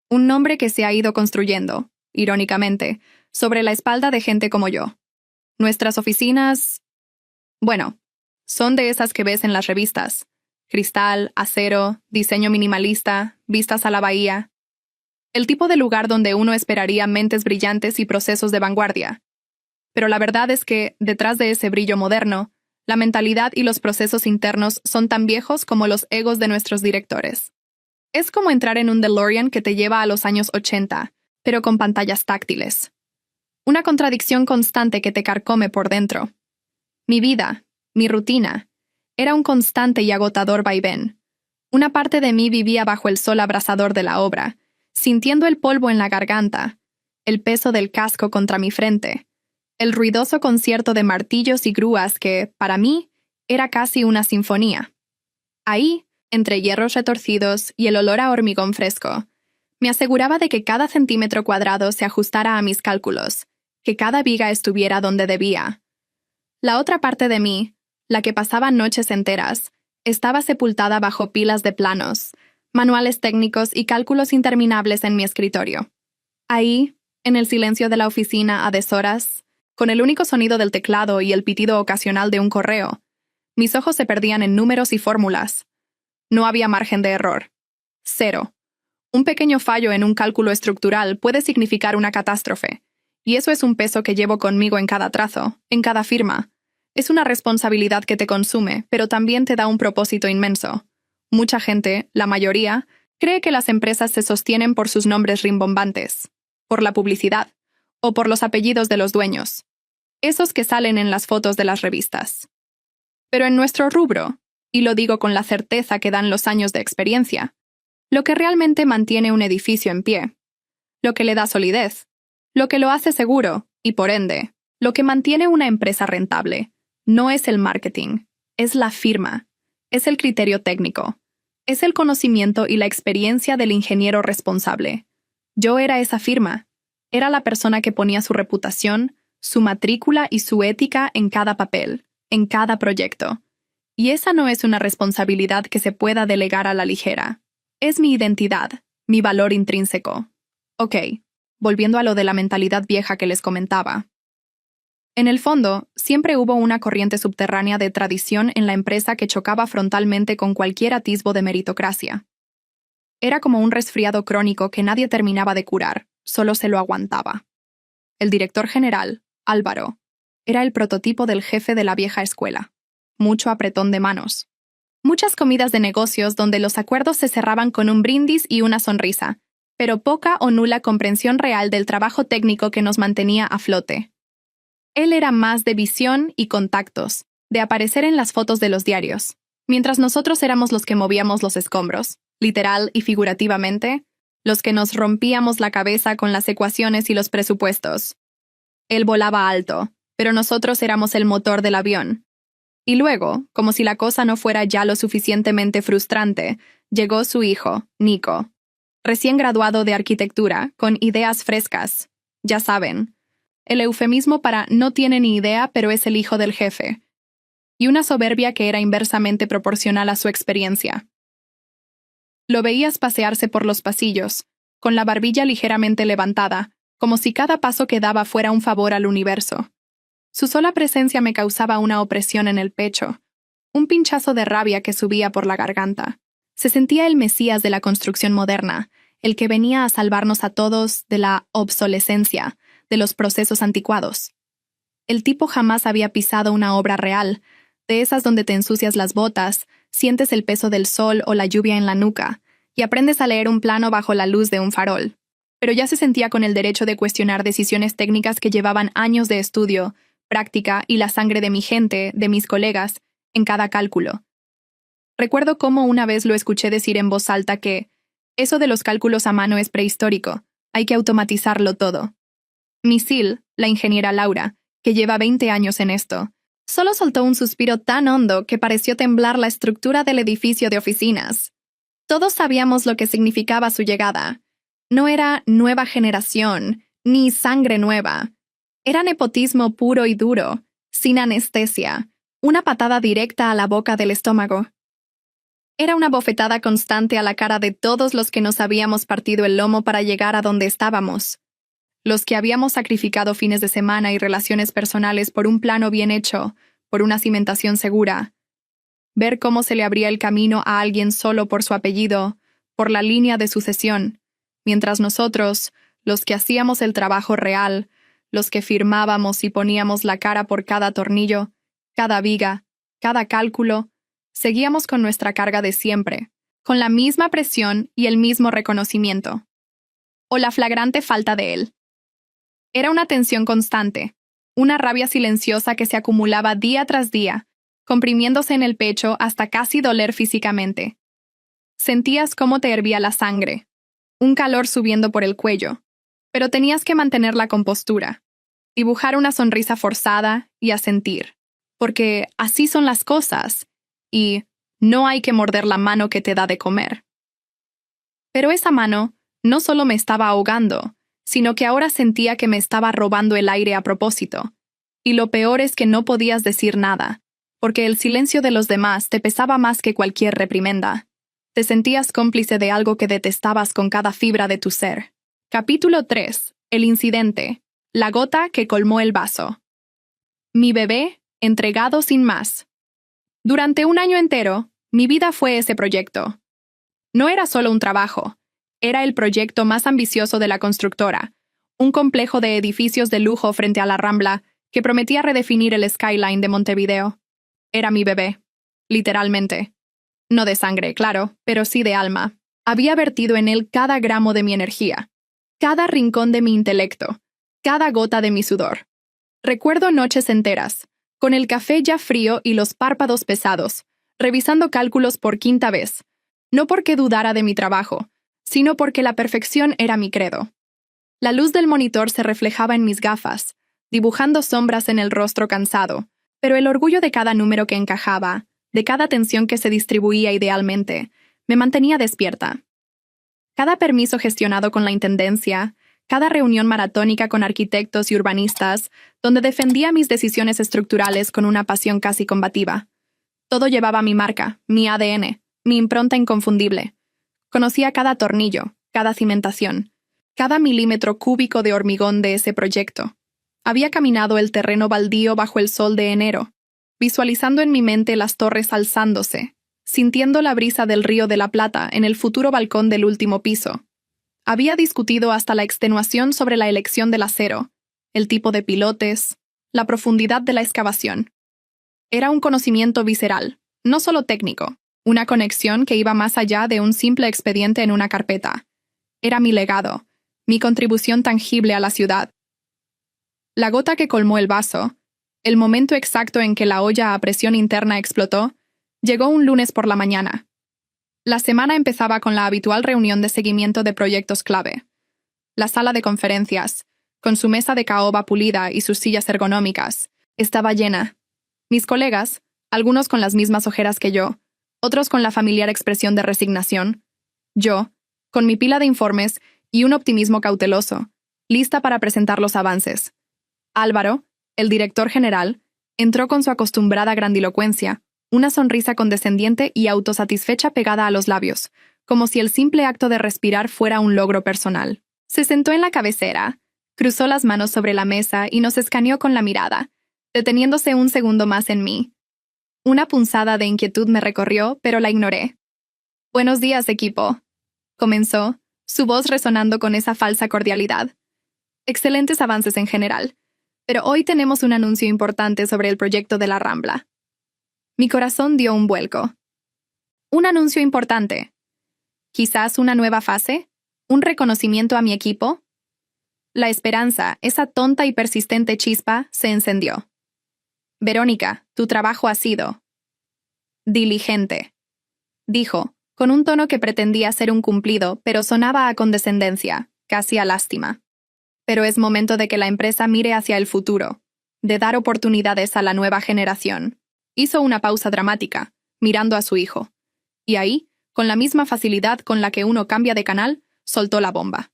Un nombre que se ha ido construyendo, irónicamente, sobre la espalda de gente como yo. Nuestras oficinas, bueno, son de esas que ves en las revistas. Cristal, acero, diseño minimalista, vistas a la bahía. El tipo de lugar donde uno esperaría mentes brillantes y procesos de vanguardia. Pero la verdad es que, detrás de ese brillo moderno, la mentalidad y los procesos internos son tan viejos como los egos de nuestros directores. Es como entrar en un DeLorean que te lleva a los años 80, pero con pantallas táctiles. Una contradicción constante que te carcome por dentro. Mi vida, mi rutina, era un constante y agotador vaivén. Una parte de mí vivía bajo el sol abrasador de la obra, sintiendo el polvo en la garganta, el peso del casco contra mi frente, el ruidoso concierto de martillos y grúas que, para mí, era casi una sinfonía. Ahí, entre hierros retorcidos y el olor a hormigón fresco, me aseguraba de que cada centímetro cuadrado se ajustara a mis cálculos, que cada viga estuviera donde debía. La otra parte de mí, la que pasaba noches enteras, estaba sepultada bajo pilas de planos, manuales técnicos y cálculos interminables en mi escritorio. Ahí, en el silencio de la oficina a deshoras, con el único sonido del teclado y el pitido ocasional de un correo, mis ojos se perdían en números y fórmulas. No había margen de error. Cero. Un pequeño fallo en un cálculo estructural puede significar una catástrofe, y eso es un peso que llevo conmigo en cada trazo, en cada firma. Es una responsabilidad que te consume, pero también te da un propósito inmenso. Mucha gente, la mayoría, cree que las empresas se sostienen por sus nombres rimbombantes, por la publicidad, o por los apellidos de los dueños, esos que salen en las fotos de las revistas. Pero en nuestro rubro, y lo digo con la certeza que dan los años de experiencia, lo que realmente mantiene un edificio en pie, lo que le da solidez, lo que lo hace seguro, y por ende, lo que mantiene una empresa rentable, no es el marketing, es la firma, es el criterio técnico, es el conocimiento y la experiencia del ingeniero responsable. Yo era esa firma, era la persona que ponía su reputación, su matrícula y su ética en cada papel, en cada proyecto. Y esa no es una responsabilidad que se pueda delegar a la ligera. Es mi identidad, mi valor intrínseco. Ok, volviendo a lo de la mentalidad vieja que les comentaba. En el fondo, siempre hubo una corriente subterránea de tradición en la empresa que chocaba frontalmente con cualquier atisbo de meritocracia. Era como un resfriado crónico que nadie terminaba de curar, solo se lo aguantaba. El director general, Álvaro, era el prototipo del jefe de la vieja escuela. Mucho apretón de manos. Muchas comidas de negocios donde los acuerdos se cerraban con un brindis y una sonrisa, pero poca o nula comprensión real del trabajo técnico que nos mantenía a flote. Él era más de visión y contactos, de aparecer en las fotos de los diarios, mientras nosotros éramos los que movíamos los escombros, literal y figurativamente, los que nos rompíamos la cabeza con las ecuaciones y los presupuestos. Él volaba alto, pero nosotros éramos el motor del avión. Y luego, como si la cosa no fuera ya lo suficientemente frustrante, llegó su hijo, Nico, recién graduado de arquitectura, con ideas frescas. Ya saben, el eufemismo para no tiene ni idea, pero es el hijo del jefe. Y una soberbia que era inversamente proporcional a su experiencia. Lo veías pasearse por los pasillos, con la barbilla ligeramente levantada, como si cada paso que daba fuera un favor al universo. Su sola presencia me causaba una opresión en el pecho, un pinchazo de rabia que subía por la garganta. Se sentía el Mesías de la construcción moderna, el que venía a salvarnos a todos de la obsolescencia, de los procesos anticuados. El tipo jamás había pisado una obra real, de esas donde te ensucias las botas, sientes el peso del sol o la lluvia en la nuca, y aprendes a leer un plano bajo la luz de un farol. Pero ya se sentía con el derecho de cuestionar decisiones técnicas que llevaban años de estudio, práctica y la sangre de mi gente, de mis colegas, en cada cálculo. Recuerdo cómo una vez lo escuché decir en voz alta que eso de los cálculos a mano es prehistórico, hay que automatizarlo todo. Misil, la ingeniera Laura, que lleva 20 años en esto, Solo soltó un suspiro tan hondo que pareció temblar la estructura del edificio de oficinas. Todos sabíamos lo que significaba su llegada. No era nueva generación, ni sangre nueva. Era nepotismo puro y duro, sin anestesia, una patada directa a la boca del estómago. Era una bofetada constante a la cara de todos los que nos habíamos partido el lomo para llegar a donde estábamos. Los que habíamos sacrificado fines de semana y relaciones personales por un plano bien hecho, por una cimentación segura. Ver cómo se le abría el camino a alguien solo por su apellido, por la línea de sucesión, mientras nosotros, los que hacíamos el trabajo real, los que firmábamos y poníamos la cara por cada tornillo, cada viga, cada cálculo, seguíamos con nuestra carga de siempre, con la misma presión y el mismo reconocimiento. O la flagrante falta de él. Era una tensión constante, una rabia silenciosa que se acumulaba día tras día, comprimiéndose en el pecho hasta casi doler físicamente. Sentías cómo te hervía la sangre, un calor subiendo por el cuello, pero tenías que mantener la compostura, dibujar una sonrisa forzada y asentir, porque así son las cosas, y no hay que morder la mano que te da de comer. Pero esa mano no solo me estaba ahogando, sino que ahora sentía que me estaba robando el aire a propósito. Y lo peor es que no podías decir nada, porque el silencio de los demás te pesaba más que cualquier reprimenda. Te sentías cómplice de algo que detestabas con cada fibra de tu ser. Capítulo 3. El incidente. La gota que colmó el vaso. Mi bebé, entregado sin más. Durante un año entero, mi vida fue ese proyecto. No era solo un trabajo. Era el proyecto más ambicioso de la constructora, un complejo de edificios de lujo frente a la Rambla que prometía redefinir el skyline de Montevideo. Era mi bebé, literalmente. No de sangre, claro, pero sí de alma. Había vertido en él cada gramo de mi energía, cada rincón de mi intelecto, cada gota de mi sudor. Recuerdo noches enteras, con el café ya frío y los párpados pesados, revisando cálculos por quinta vez, no porque dudara de mi trabajo, sino porque la perfección era mi credo. La luz del monitor se reflejaba en mis gafas, dibujando sombras en el rostro cansado, pero el orgullo de cada número que encajaba, de cada tensión que se distribuía idealmente, me mantenía despierta. Cada permiso gestionado con la intendencia, cada reunión maratónica con arquitectos y urbanistas, donde defendía mis decisiones estructurales con una pasión casi combativa. Todo llevaba mi marca, mi ADN, mi impronta inconfundible. Conocía cada tornillo, cada cimentación, cada milímetro cúbico de hormigón de ese proyecto. Había caminado el terreno baldío bajo el sol de enero, visualizando en mi mente las torres alzándose, sintiendo la brisa del Río de la Plata en el futuro balcón del último piso. Había discutido hasta la extenuación sobre la elección del acero, el tipo de pilotes, la profundidad de la excavación. Era un conocimiento visceral, no solo técnico. Una conexión que iba más allá de un simple expediente en una carpeta. Era mi legado, mi contribución tangible a la ciudad. La gota que colmó el vaso, el momento exacto en que la olla a presión interna explotó, llegó un lunes por la mañana. La semana empezaba con la habitual reunión de seguimiento de proyectos clave. La sala de conferencias, con su mesa de caoba pulida y sus sillas ergonómicas, estaba llena. Mis colegas, algunos con las mismas ojeras que yo, otros con la familiar expresión de resignación. Yo, con mi pila de informes y un optimismo cauteloso, lista para presentar los avances. Álvaro, el director general, entró con su acostumbrada grandilocuencia, una sonrisa condescendiente y autosatisfecha pegada a los labios, como si el simple acto de respirar fuera un logro personal. Se sentó en la cabecera, cruzó las manos sobre la mesa y nos escaneó con la mirada, deteniéndose un segundo más en mí. Una punzada de inquietud me recorrió, pero la ignoré. «Buenos días, equipo», comenzó, su voz resonando con esa falsa cordialidad. «Excelentes avances en general, pero hoy tenemos un anuncio importante sobre el proyecto de la Rambla». Mi corazón dio un vuelco. «¿Un anuncio importante? ¿Quizás una nueva fase? ¿Un reconocimiento a mi equipo?» La esperanza, esa tonta y persistente chispa, se encendió. «Verónica, tu trabajo ha sido diligente», dijo, con un tono que pretendía ser un cumplido, pero sonaba a condescendencia, casi a lástima. «Pero es momento de que la empresa mire hacia el futuro. de dar oportunidades a la nueva generación. Hizo una pausa dramática, mirando a su hijo. Y ahí, con la misma facilidad con la que uno cambia de canal, soltó la bomba.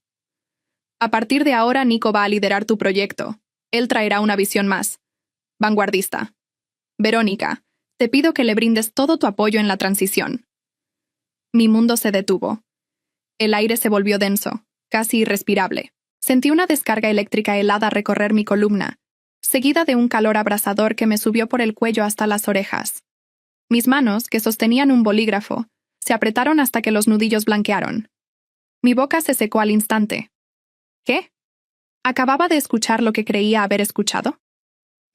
A partir de ahora, Nico va a liderar tu proyecto. Él traerá una visión más vanguardista. Verónica, te pido que le brindes todo tu apoyo en la transición. Mi mundo se detuvo. El aire se volvió denso, casi irrespirable. Sentí una descarga eléctrica helada recorrer mi columna, seguida de un calor abrasador que me subió por el cuello hasta las orejas. Mis manos, que sostenían un bolígrafo, se apretaron hasta que los nudillos blanquearon. Mi boca se secó al instante. ¿Qué? ¿Acababa de escuchar lo que creía haber escuchado?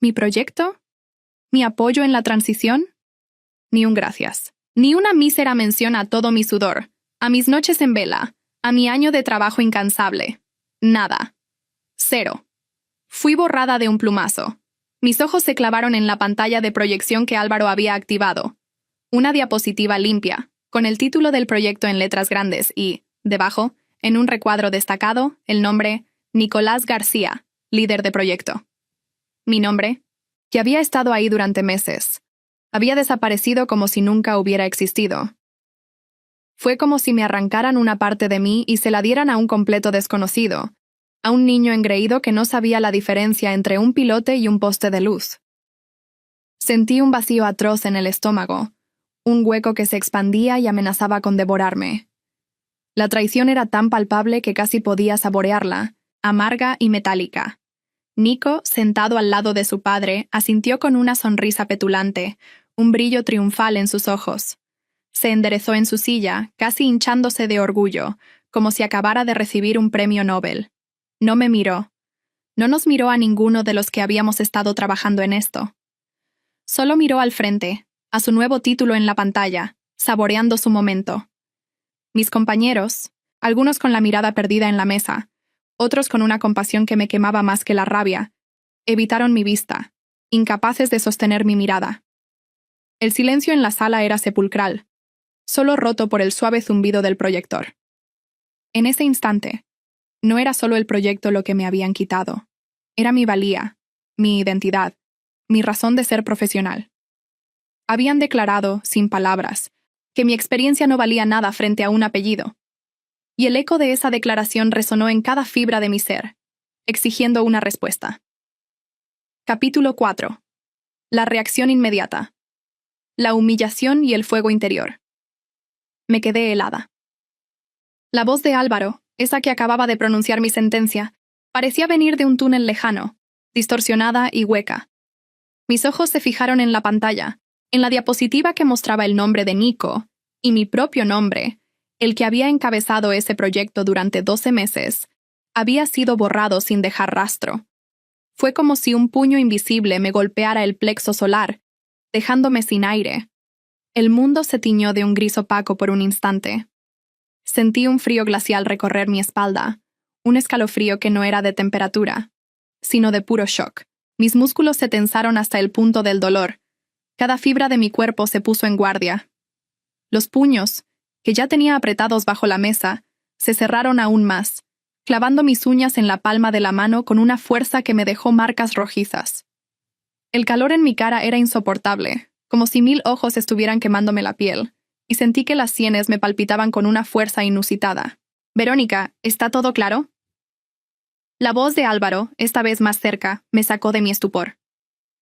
¿Mi proyecto? ¿Mi apoyo en la transición? Ni un gracias. Ni una mísera mención a todo mi sudor, a mis noches en vela, a mi año de trabajo incansable. Nada. Cero. Fui borrada de un plumazo. Mis ojos se clavaron en la pantalla de proyección que Álvaro había activado. Una diapositiva limpia, con el título del proyecto en letras grandes y, debajo, en un recuadro destacado, el nombre Nicolás García, líder de proyecto. Mi nombre, que había estado ahí durante meses, había desaparecido como si nunca hubiera existido. Fue como si me arrancaran una parte de mí y se la dieran a un completo desconocido, a un niño engreído que no sabía la diferencia entre un pilote y un poste de luz. Sentí un vacío atroz en el estómago, un hueco que se expandía y amenazaba con devorarme. La traición era tan palpable que casi podía saborearla, amarga y metálica. Nico, sentado al lado de su padre, asintió con una sonrisa petulante, un brillo triunfal en sus ojos. Se enderezó en su silla, casi hinchándose de orgullo, como si acabara de recibir un premio Nobel. No me miró. No nos miró a ninguno de los que habíamos estado trabajando en esto. Solo miró al frente, a su nuevo título en la pantalla, saboreando su momento. Mis compañeros, algunos con la mirada perdida en la mesa, otros con una compasión que me quemaba más que la rabia, evitaron mi vista, incapaces de sostener mi mirada. El silencio en la sala era sepulcral, solo roto por el suave zumbido del proyector. En ese instante, no era solo el proyecto lo que me habían quitado, era mi valía, mi identidad, mi razón de ser profesional. Habían declarado, sin palabras, que mi experiencia no valía nada frente a un apellido. Y el eco de esa declaración resonó en cada fibra de mi ser, exigiendo una respuesta. Capítulo 4. La reacción inmediata. La humillación y el fuego interior. Me quedé helada. La voz de Álvaro, esa que acababa de pronunciar mi sentencia, parecía venir de un túnel lejano, distorsionada y hueca. Mis ojos se fijaron en la pantalla, en la diapositiva que mostraba el nombre de Nico, y mi propio nombre, el que había encabezado ese proyecto durante 12 meses, había sido borrado sin dejar rastro. Fue como si un puño invisible me golpeara el plexo solar, dejándome sin aire. El mundo se tiñó de un gris opaco por un instante. Sentí un frío glacial recorrer mi espalda, un escalofrío que no era de temperatura, sino de puro shock. Mis músculos se tensaron hasta el punto del dolor. Cada fibra de mi cuerpo se puso en guardia. Los puños, que ya tenía apretados bajo la mesa, se cerraron aún más, clavando mis uñas en la palma de la mano con una fuerza que me dejó marcas rojizas. El calor en mi cara era insoportable, como si 1000 ojos estuvieran quemándome la piel, y sentí que las sienes me palpitaban con una fuerza inusitada. «Verónica, ¿está todo claro?» La voz de Álvaro, esta vez más cerca, me sacó de mi estupor.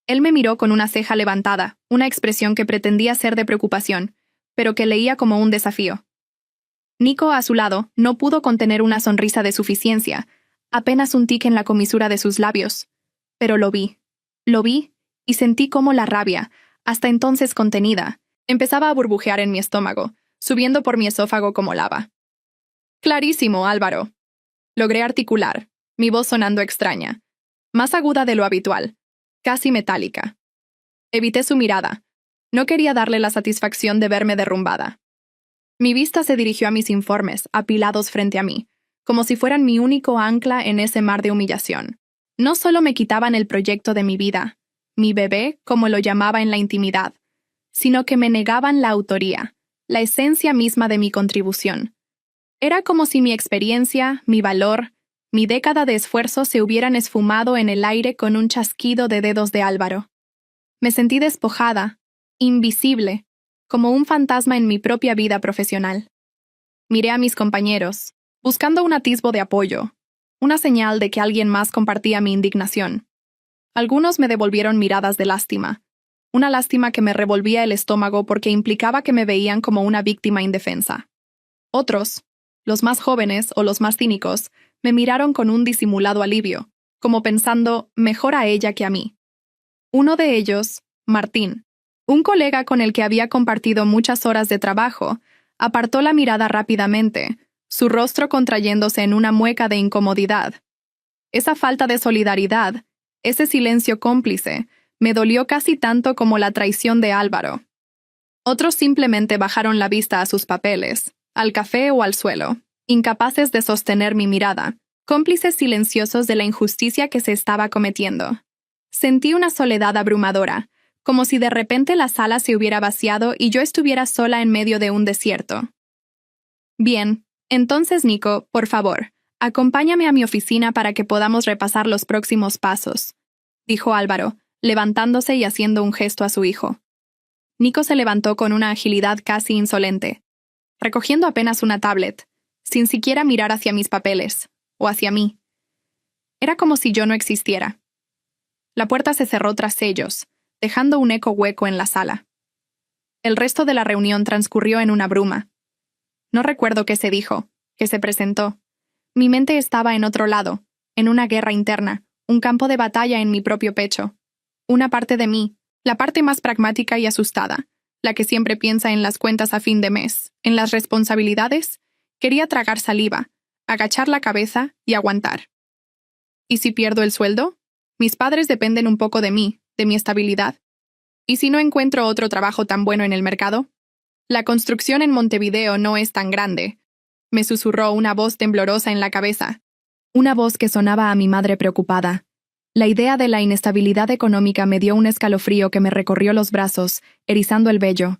Él me miró con una ceja levantada, una expresión que pretendía ser de preocupación, pero que leía como un desafío. Nico, a su lado, no pudo contener una sonrisa de suficiencia, apenas un tic en la comisura de sus labios. Pero lo vi, y sentí cómo la rabia, hasta entonces contenida, empezaba a burbujear en mi estómago, subiendo por mi esófago como lava. «Clarísimo, Álvaro». Logré articular, mi voz sonando extraña, más aguda de lo habitual, casi metálica. Evité su mirada. No quería darle la satisfacción de verme derrumbada. Mi vista se dirigió a mis informes, apilados frente a mí, como si fueran mi único ancla en ese mar de humillación. No solo me quitaban el proyecto de mi vida, mi bebé, como lo llamaba en la intimidad, sino que me negaban la autoría, la esencia misma de mi contribución. Era como si mi experiencia, mi valor, Mi década de esfuerzo se hubieran esfumado en el aire con un chasquido de dedos de Álvaro. Me sentí despojada, invisible, como un fantasma en mi propia vida profesional. Miré a mis compañeros, buscando un atisbo de apoyo, una señal de que alguien más compartía mi indignación. Algunos me devolvieron miradas de lástima, una lástima que me revolvía el estómago porque implicaba que me veían como una víctima indefensa. Otros, los más jóvenes o los más cínicos, me miraron con un disimulado alivio, como pensando mejor a ella que a mí. Uno de ellos, Martín, un colega con el que había compartido muchas horas de trabajo, apartó la mirada rápidamente, su rostro contrayéndose en una mueca de incomodidad. Esa falta de solidaridad, ese silencio cómplice, me dolió casi tanto como la traición de Álvaro. Otros simplemente bajaron la vista a sus papeles, al café o al suelo, incapaces de sostener mi mirada, cómplices silenciosos de la injusticia que se estaba cometiendo. Sentí una soledad abrumadora, como si de repente la sala se hubiera vaciado y yo estuviera sola en medio de un desierto. Bien, entonces Nico, por favor, acompáñame a mi oficina para que podamos repasar los próximos pasos, dijo Álvaro, levantándose y haciendo un gesto a su hijo. Nico se levantó con una agilidad casi insolente, recogiendo apenas una tablet, sin siquiera mirar hacia mis papeles, o hacia mí. Era como si yo no existiera. La puerta se cerró tras ellos, dejando un eco hueco en la sala. El resto de la reunión transcurrió en una bruma. No recuerdo qué se dijo, qué se presentó. Mi mente estaba en otro lado, en una guerra interna, un campo de batalla en mi propio pecho. Una parte de mí, la parte más pragmática y asustada, la que siempre piensa en las cuentas a fin de mes, en las responsabilidades, quería tragar saliva, agachar la cabeza y aguantar. ¿Y si pierdo el sueldo? Mis padres dependen un poco de mí, de mi estabilidad. ¿Y si no encuentro otro trabajo tan bueno en el mercado? La construcción en Montevideo no es tan grande, me susurró una voz temblorosa en la cabeza. Una voz que sonaba a mi madre preocupada. La idea de la inestabilidad económica me dio un escalofrío que me recorrió los brazos, erizando el vello.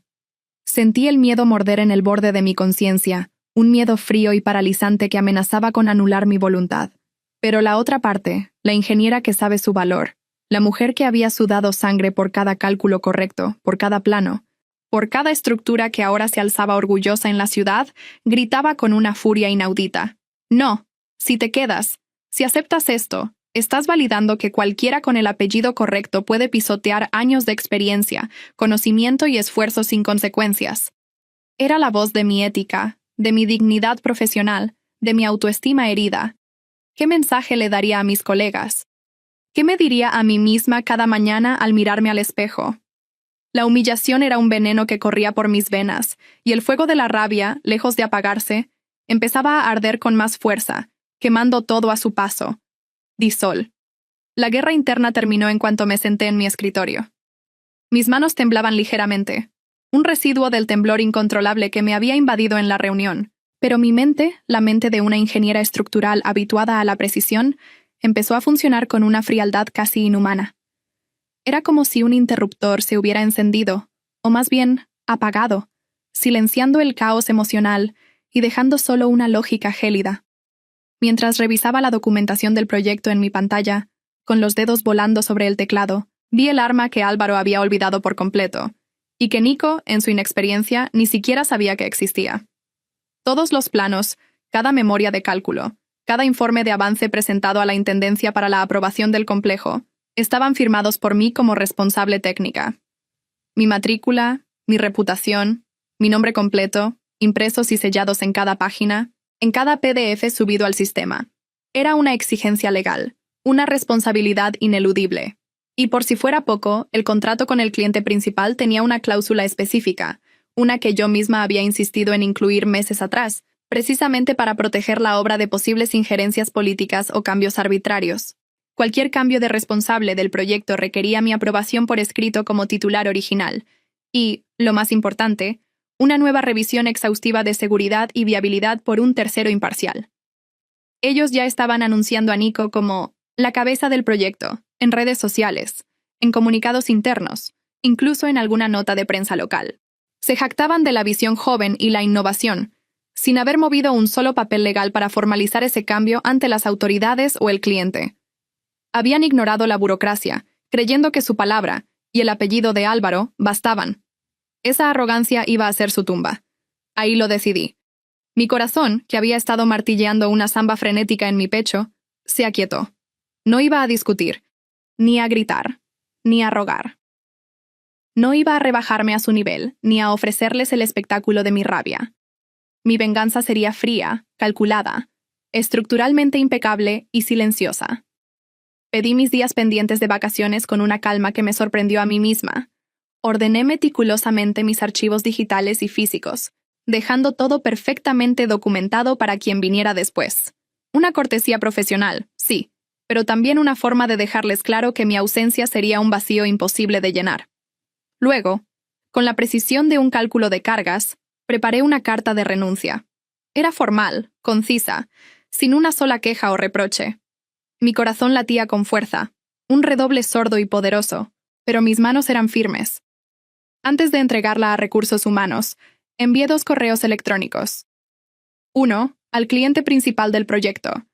Sentí el miedo morder en el borde de mi conciencia, un miedo frío y paralizante que amenazaba con anular mi voluntad. Pero la otra parte, la ingeniera que sabe su valor, la mujer que había sudado sangre por cada cálculo correcto, por cada plano, por cada estructura que ahora se alzaba orgullosa en la ciudad, gritaba con una furia inaudita. No, si te quedas, si aceptas esto, estás validando que cualquiera con el apellido correcto puede pisotear años de experiencia, conocimiento y esfuerzo sin consecuencias. Era la voz de mi ética, de mi dignidad profesional, de mi autoestima herida. ¿Qué mensaje le daría a mis colegas? ¿Qué me diría a mí misma cada mañana al mirarme al espejo? La humillación era un veneno que corría por mis venas, y el fuego de la rabia, lejos de apagarse, empezaba a arder con más fuerza, quemando todo a su paso. Di sol. La guerra interna terminó en cuanto me senté en mi escritorio. Mis manos temblaban ligeramente, un residuo del temblor incontrolable que me había invadido en la reunión, pero mi mente, la mente de una ingeniera estructural habituada a la precisión, empezó a funcionar con una frialdad casi inhumana. Era como si un interruptor se hubiera encendido, o más bien, apagado, silenciando el caos emocional y dejando solo una lógica gélida. Mientras revisaba la documentación del proyecto en mi pantalla, con los dedos volando sobre el teclado, vi el arma que Álvaro había olvidado por completo, y que Nico, en su inexperiencia, ni siquiera sabía que existía. Todos los planos, cada memoria de cálculo, cada informe de avance presentado a la Intendencia para la aprobación del complejo, estaban firmados por mí como responsable técnica. Mi matrícula, mi reputación, mi nombre completo, impresos y sellados en cada página, en cada PDF subido al sistema. Era una exigencia legal, una responsabilidad ineludible. Y por si fuera poco, el contrato con el cliente principal tenía una cláusula específica, una que yo misma había insistido en incluir meses atrás, precisamente para proteger la obra de posibles injerencias políticas o cambios arbitrarios. Cualquier cambio de responsable del proyecto requería mi aprobación por escrito como titular original, y, lo más importante, una nueva revisión exhaustiva de seguridad y viabilidad por un tercero imparcial. Ellos ya estaban anunciando a Nico como la cabeza del proyecto, en redes sociales, en comunicados internos, incluso en alguna nota de prensa local. Se jactaban de la visión joven y la innovación, sin haber movido un solo papel legal para formalizar ese cambio ante las autoridades o el cliente. Habían ignorado la burocracia, creyendo que su palabra y el apellido de Álvaro bastaban. Esa arrogancia iba a ser su tumba. Ahí lo decidí. Mi corazón, que había estado martilleando una samba frenética en mi pecho, se aquietó. No iba a discutir, ni a gritar, ni a rogar. No iba a rebajarme a su nivel, ni a ofrecerles el espectáculo de mi rabia. Mi venganza sería fría, calculada, estructuralmente impecable y silenciosa. Pedí mis días pendientes de vacaciones con una calma que me sorprendió a mí misma. Ordené meticulosamente mis archivos digitales y físicos, dejando todo perfectamente documentado para quien viniera después. Una cortesía profesional, sí, pero también una forma de dejarles claro que mi ausencia sería un vacío imposible de llenar. Luego, con la precisión de un cálculo de cargas, preparé una carta de renuncia. Era formal, concisa, sin una sola queja o reproche. Mi corazón latía con fuerza, un redoble sordo y poderoso, pero mis manos eran firmes. Antes de entregarla a Recursos Humanos, envié 2 correos electrónicos. Uno, al cliente principal del proyecto.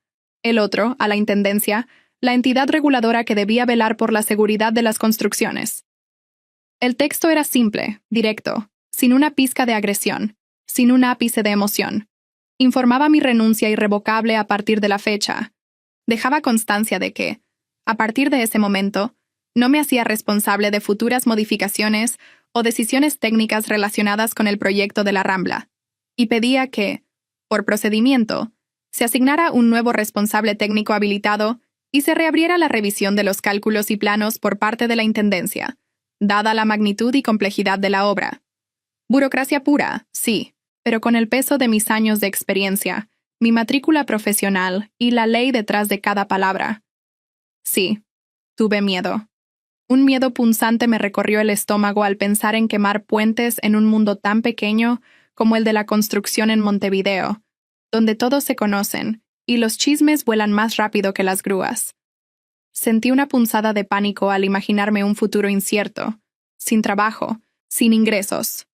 El otro, a la Intendencia, la entidad reguladora que debía velar por la seguridad de las construcciones. El texto era simple, directo, sin una pizca de agresión, sin un ápice de emoción. Informaba mi renuncia irrevocable a partir de la fecha. Dejaba constancia de que, a partir de ese momento, no me hacía responsable de futuras modificaciones o decisiones técnicas relacionadas con el proyecto de la Rambla, y pedía que, por procedimiento, se asignara un nuevo responsable técnico habilitado y se reabriera la revisión de los cálculos y planos por parte de la Intendencia, dada la magnitud y complejidad de la obra. Burocracia pura, sí, pero con el peso de mis años de experiencia, mi matrícula profesional y la ley detrás de cada palabra. Sí, tuve miedo. Un miedo punzante me recorrió el estómago al pensar en quemar puentes en un mundo tan pequeño como el de la construcción en Montevideo, donde todos se conocen y los chismes vuelan más rápido que las grúas. Sentí una punzada de pánico al imaginarme un futuro incierto, sin trabajo, sin ingresos.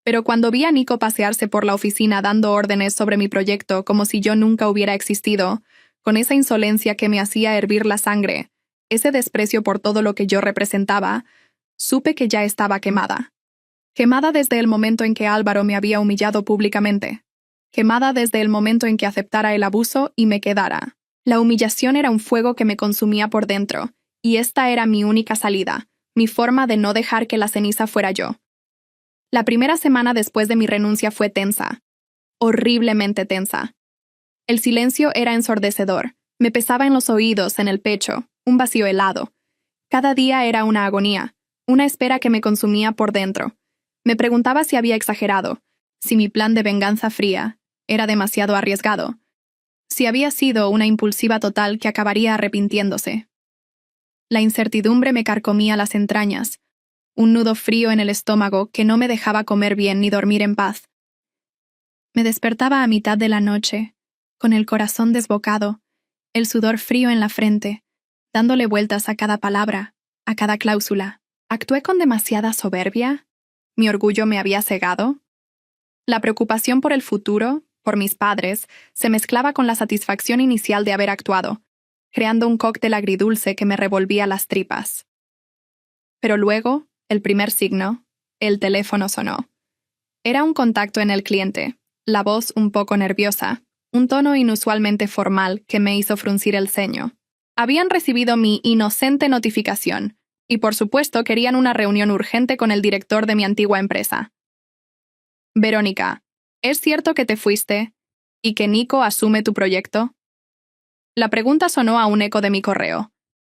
Pero cuando vi a Nico pasearse por la oficina dando órdenes sobre mi proyecto como si yo nunca hubiera existido, con esa insolencia que me hacía hervir la sangre, ese desprecio por todo lo que yo representaba, supe que ya estaba quemada. Quemada desde el momento en que Álvaro me había humillado públicamente. Quemada desde el momento en que aceptara el abuso y me quedara. La humillación era un fuego que me consumía por dentro, y esta era mi única salida, mi forma de no dejar que la ceniza fuera yo. La primera semana después de mi renuncia fue tensa, horriblemente tensa. El silencio era ensordecedor, me pesaba en los oídos, en el pecho, un vacío helado. Cada día era una agonía, una espera que me consumía por dentro. Me preguntaba si había exagerado, si mi plan de venganza fría era demasiado arriesgado, si había sido una impulsiva total que acabaría arrepintiéndose. La incertidumbre me carcomía las entrañas, un nudo frío en el estómago que no me dejaba comer bien ni dormir en paz. Me despertaba a mitad de la noche, con el corazón desbocado, el sudor frío en la frente, dándole vueltas a cada palabra, a cada cláusula. ¿Actué con demasiada soberbia? ¿Mi orgullo me había cegado? La preocupación por el futuro, por mis padres, se mezclaba con la satisfacción inicial de haber actuado, creando un cóctel agridulce que me revolvía las tripas. Pero luego, el primer signo, el teléfono sonó. Era un contacto en el cliente, la voz un poco nerviosa, un tono inusualmente formal que me hizo fruncir el ceño. Habían recibido mi inocente notificación, y por supuesto querían una reunión urgente con el director de mi antigua empresa. Verónica, ¿es cierto que te fuiste y que Nico asume tu proyecto? La pregunta sonó a un eco de mi correo.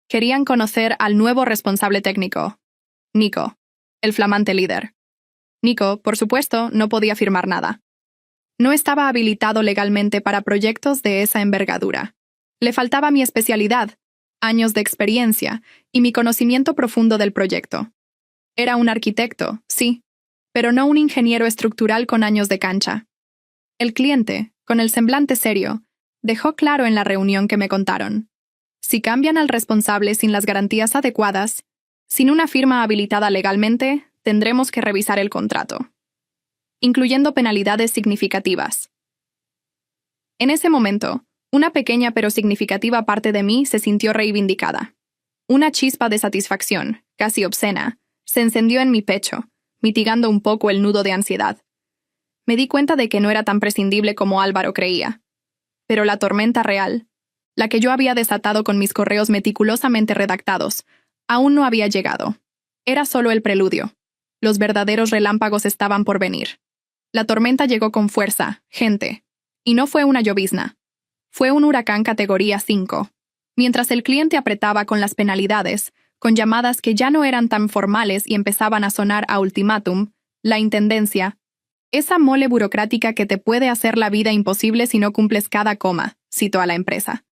Querían conocer al nuevo responsable técnico. Nico, el flamante líder. Nico, por supuesto, no podía firmar nada. No estaba habilitado legalmente para proyectos de esa envergadura. Le faltaba mi especialidad, años de experiencia y mi conocimiento profundo del proyecto. Era un arquitecto, sí, pero no un ingeniero estructural con años de cancha. El cliente, con el semblante serio, dejó claro en la reunión que me contaron. Si cambian al responsable sin las garantías adecuadas, sin una firma habilitada legalmente, tendremos que revisar el contrato, incluyendo penalidades significativas. En ese momento, una pequeña pero significativa parte de mí se sintió reivindicada. Una chispa de satisfacción, casi obscena, se encendió en mi pecho, mitigando un poco el nudo de ansiedad. Me di cuenta de que no era tan prescindible como Álvaro creía. Pero la tormenta real, la que yo había desatado con mis correos meticulosamente redactados, aún no había llegado. Era solo el preludio. Los verdaderos relámpagos estaban por venir. La tormenta llegó con fuerza, gente. Y no fue una llovizna. Fue un huracán categoría 5. Mientras el cliente apretaba con las penalidades, con llamadas que ya no eran tan formales y empezaban a sonar a ultimátum, la intendencia, esa mole burocrática que te puede hacer la vida imposible si no cumples cada coma, citó a la empresa.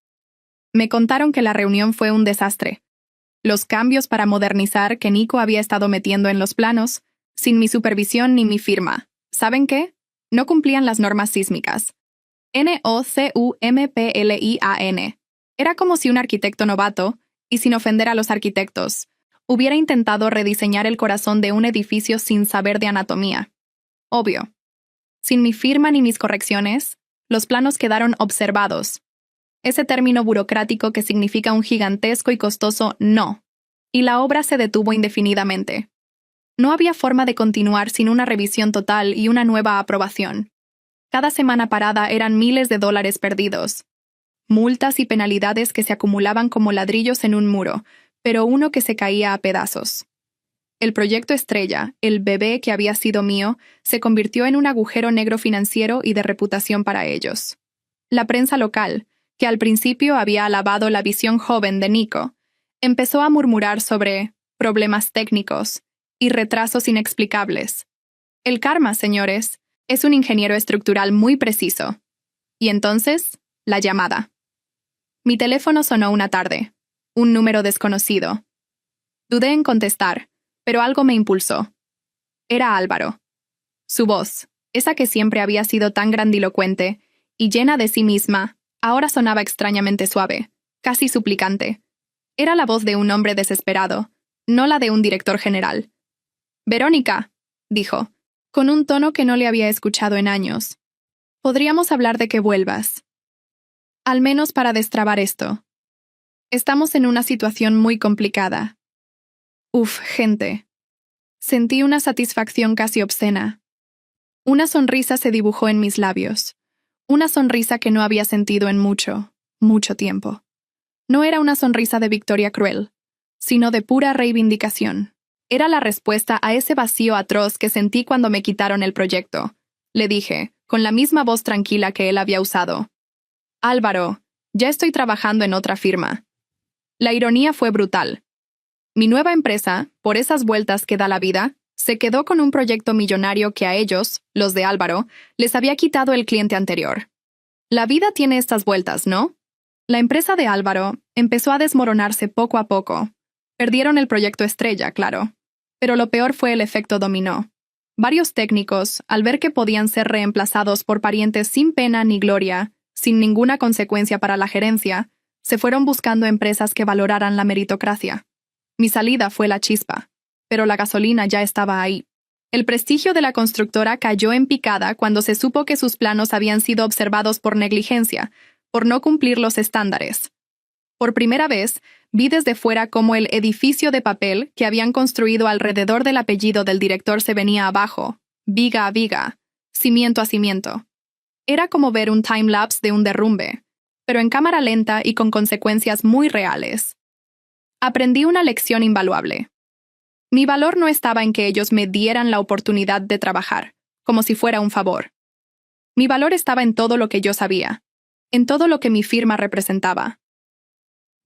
Me contaron que la reunión fue un desastre. Los cambios para modernizar que Nico había estado metiendo en los planos, sin mi supervisión ni mi firma, ¿saben qué? No cumplían las normas sísmicas. NOCUMPLIAN. Era como si un arquitecto novato, y sin ofender a los arquitectos, hubiera intentado rediseñar el corazón de un edificio sin saber de anatomía. Obvio. Sin mi firma ni mis correcciones, los planos quedaron observados. Ese término burocrático que significa un gigantesco y costoso no. Y la obra se detuvo indefinidamente. No había forma de continuar sin una revisión total y una nueva aprobación. Cada semana parada eran miles de dólares perdidos. Multas y penalidades que se acumulaban como ladrillos en un muro, pero uno que se caía a pedazos. El proyecto estrella, el bebé que había sido mío, se convirtió en un agujero negro financiero y de reputación para ellos. La prensa local, que al principio había alabado la visión joven de Nico, empezó a murmurar sobre problemas técnicos y retrasos inexplicables. El karma, señores, es un ingeniero estructural muy preciso. Y entonces, la llamada. Mi teléfono sonó una tarde. Un número desconocido. Dudé en contestar, pero algo me impulsó. Era Álvaro. Su voz, esa que siempre había sido tan grandilocuente y llena de sí misma, ahora sonaba extrañamente suave, casi suplicante. Era la voz de un hombre desesperado, no la de un director general. «Verónica», dijo, con un tono que no le había escuchado en años. «Podríamos hablar de que vuelvas. Al menos para destrabar esto. Estamos en una situación muy complicada». Uf, gente. Sentí una satisfacción casi obscena. Una sonrisa se dibujó en mis labios. Una sonrisa que no había sentido en mucho, mucho tiempo. No era una sonrisa de victoria cruel, sino de pura reivindicación. Era la respuesta a ese vacío atroz que sentí cuando me quitaron el proyecto. Le dije, con la misma voz tranquila que él había usado. «Álvaro, ya estoy trabajando en otra firma». La ironía fue brutal. Mi nueva empresa, por esas vueltas que da la vida, se quedó con un proyecto millonario que a ellos, los de Álvaro, les había quitado el cliente anterior. La vida tiene estas vueltas, ¿no? La empresa de Álvaro empezó a desmoronarse poco a poco. Perdieron el proyecto estrella, claro. Pero lo peor fue el efecto dominó. Varios técnicos, al ver que podían ser reemplazados por parientes sin pena ni gloria, sin ninguna consecuencia para la gerencia, se fueron buscando empresas que valoraran la meritocracia. Mi salida fue la chispa, pero la gasolina ya estaba ahí. El prestigio de la constructora cayó en picada cuando se supo que sus planos habían sido observados por negligencia, por no cumplir los estándares. Por primera vez, vi desde fuera cómo el edificio de papel que habían construido alrededor del apellido del director se venía abajo, viga a viga, cimiento a cimiento. Era como ver un time-lapse de un derrumbe, pero en cámara lenta y con consecuencias muy reales. Aprendí una lección invaluable. Mi valor no estaba en que ellos me dieran la oportunidad de trabajar, como si fuera un favor. Mi valor estaba en todo lo que yo sabía, en todo lo que mi firma representaba.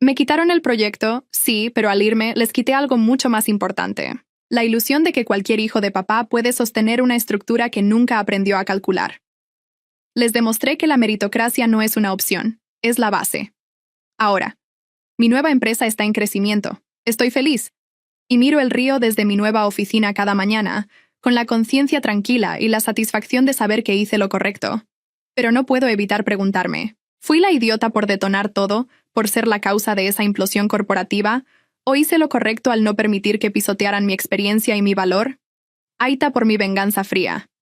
Me quitaron el proyecto, sí, pero al irme les quité algo mucho más importante. La ilusión de que cualquier hijo de papá puede sostener una estructura que nunca aprendió a calcular. Les demostré que la meritocracia no es una opción, es la base. Ahora, mi nueva empresa está en crecimiento. Estoy feliz. Y miro el río desde mi nueva oficina cada mañana, con la conciencia tranquila y la satisfacción de saber que hice lo correcto. Pero no puedo evitar preguntarme, ¿fui la idiota por detonar todo, por ser la causa de esa implosión corporativa? ¿O hice lo correcto al no permitir que pisotearan mi experiencia y mi valor? Aita por mi venganza fría.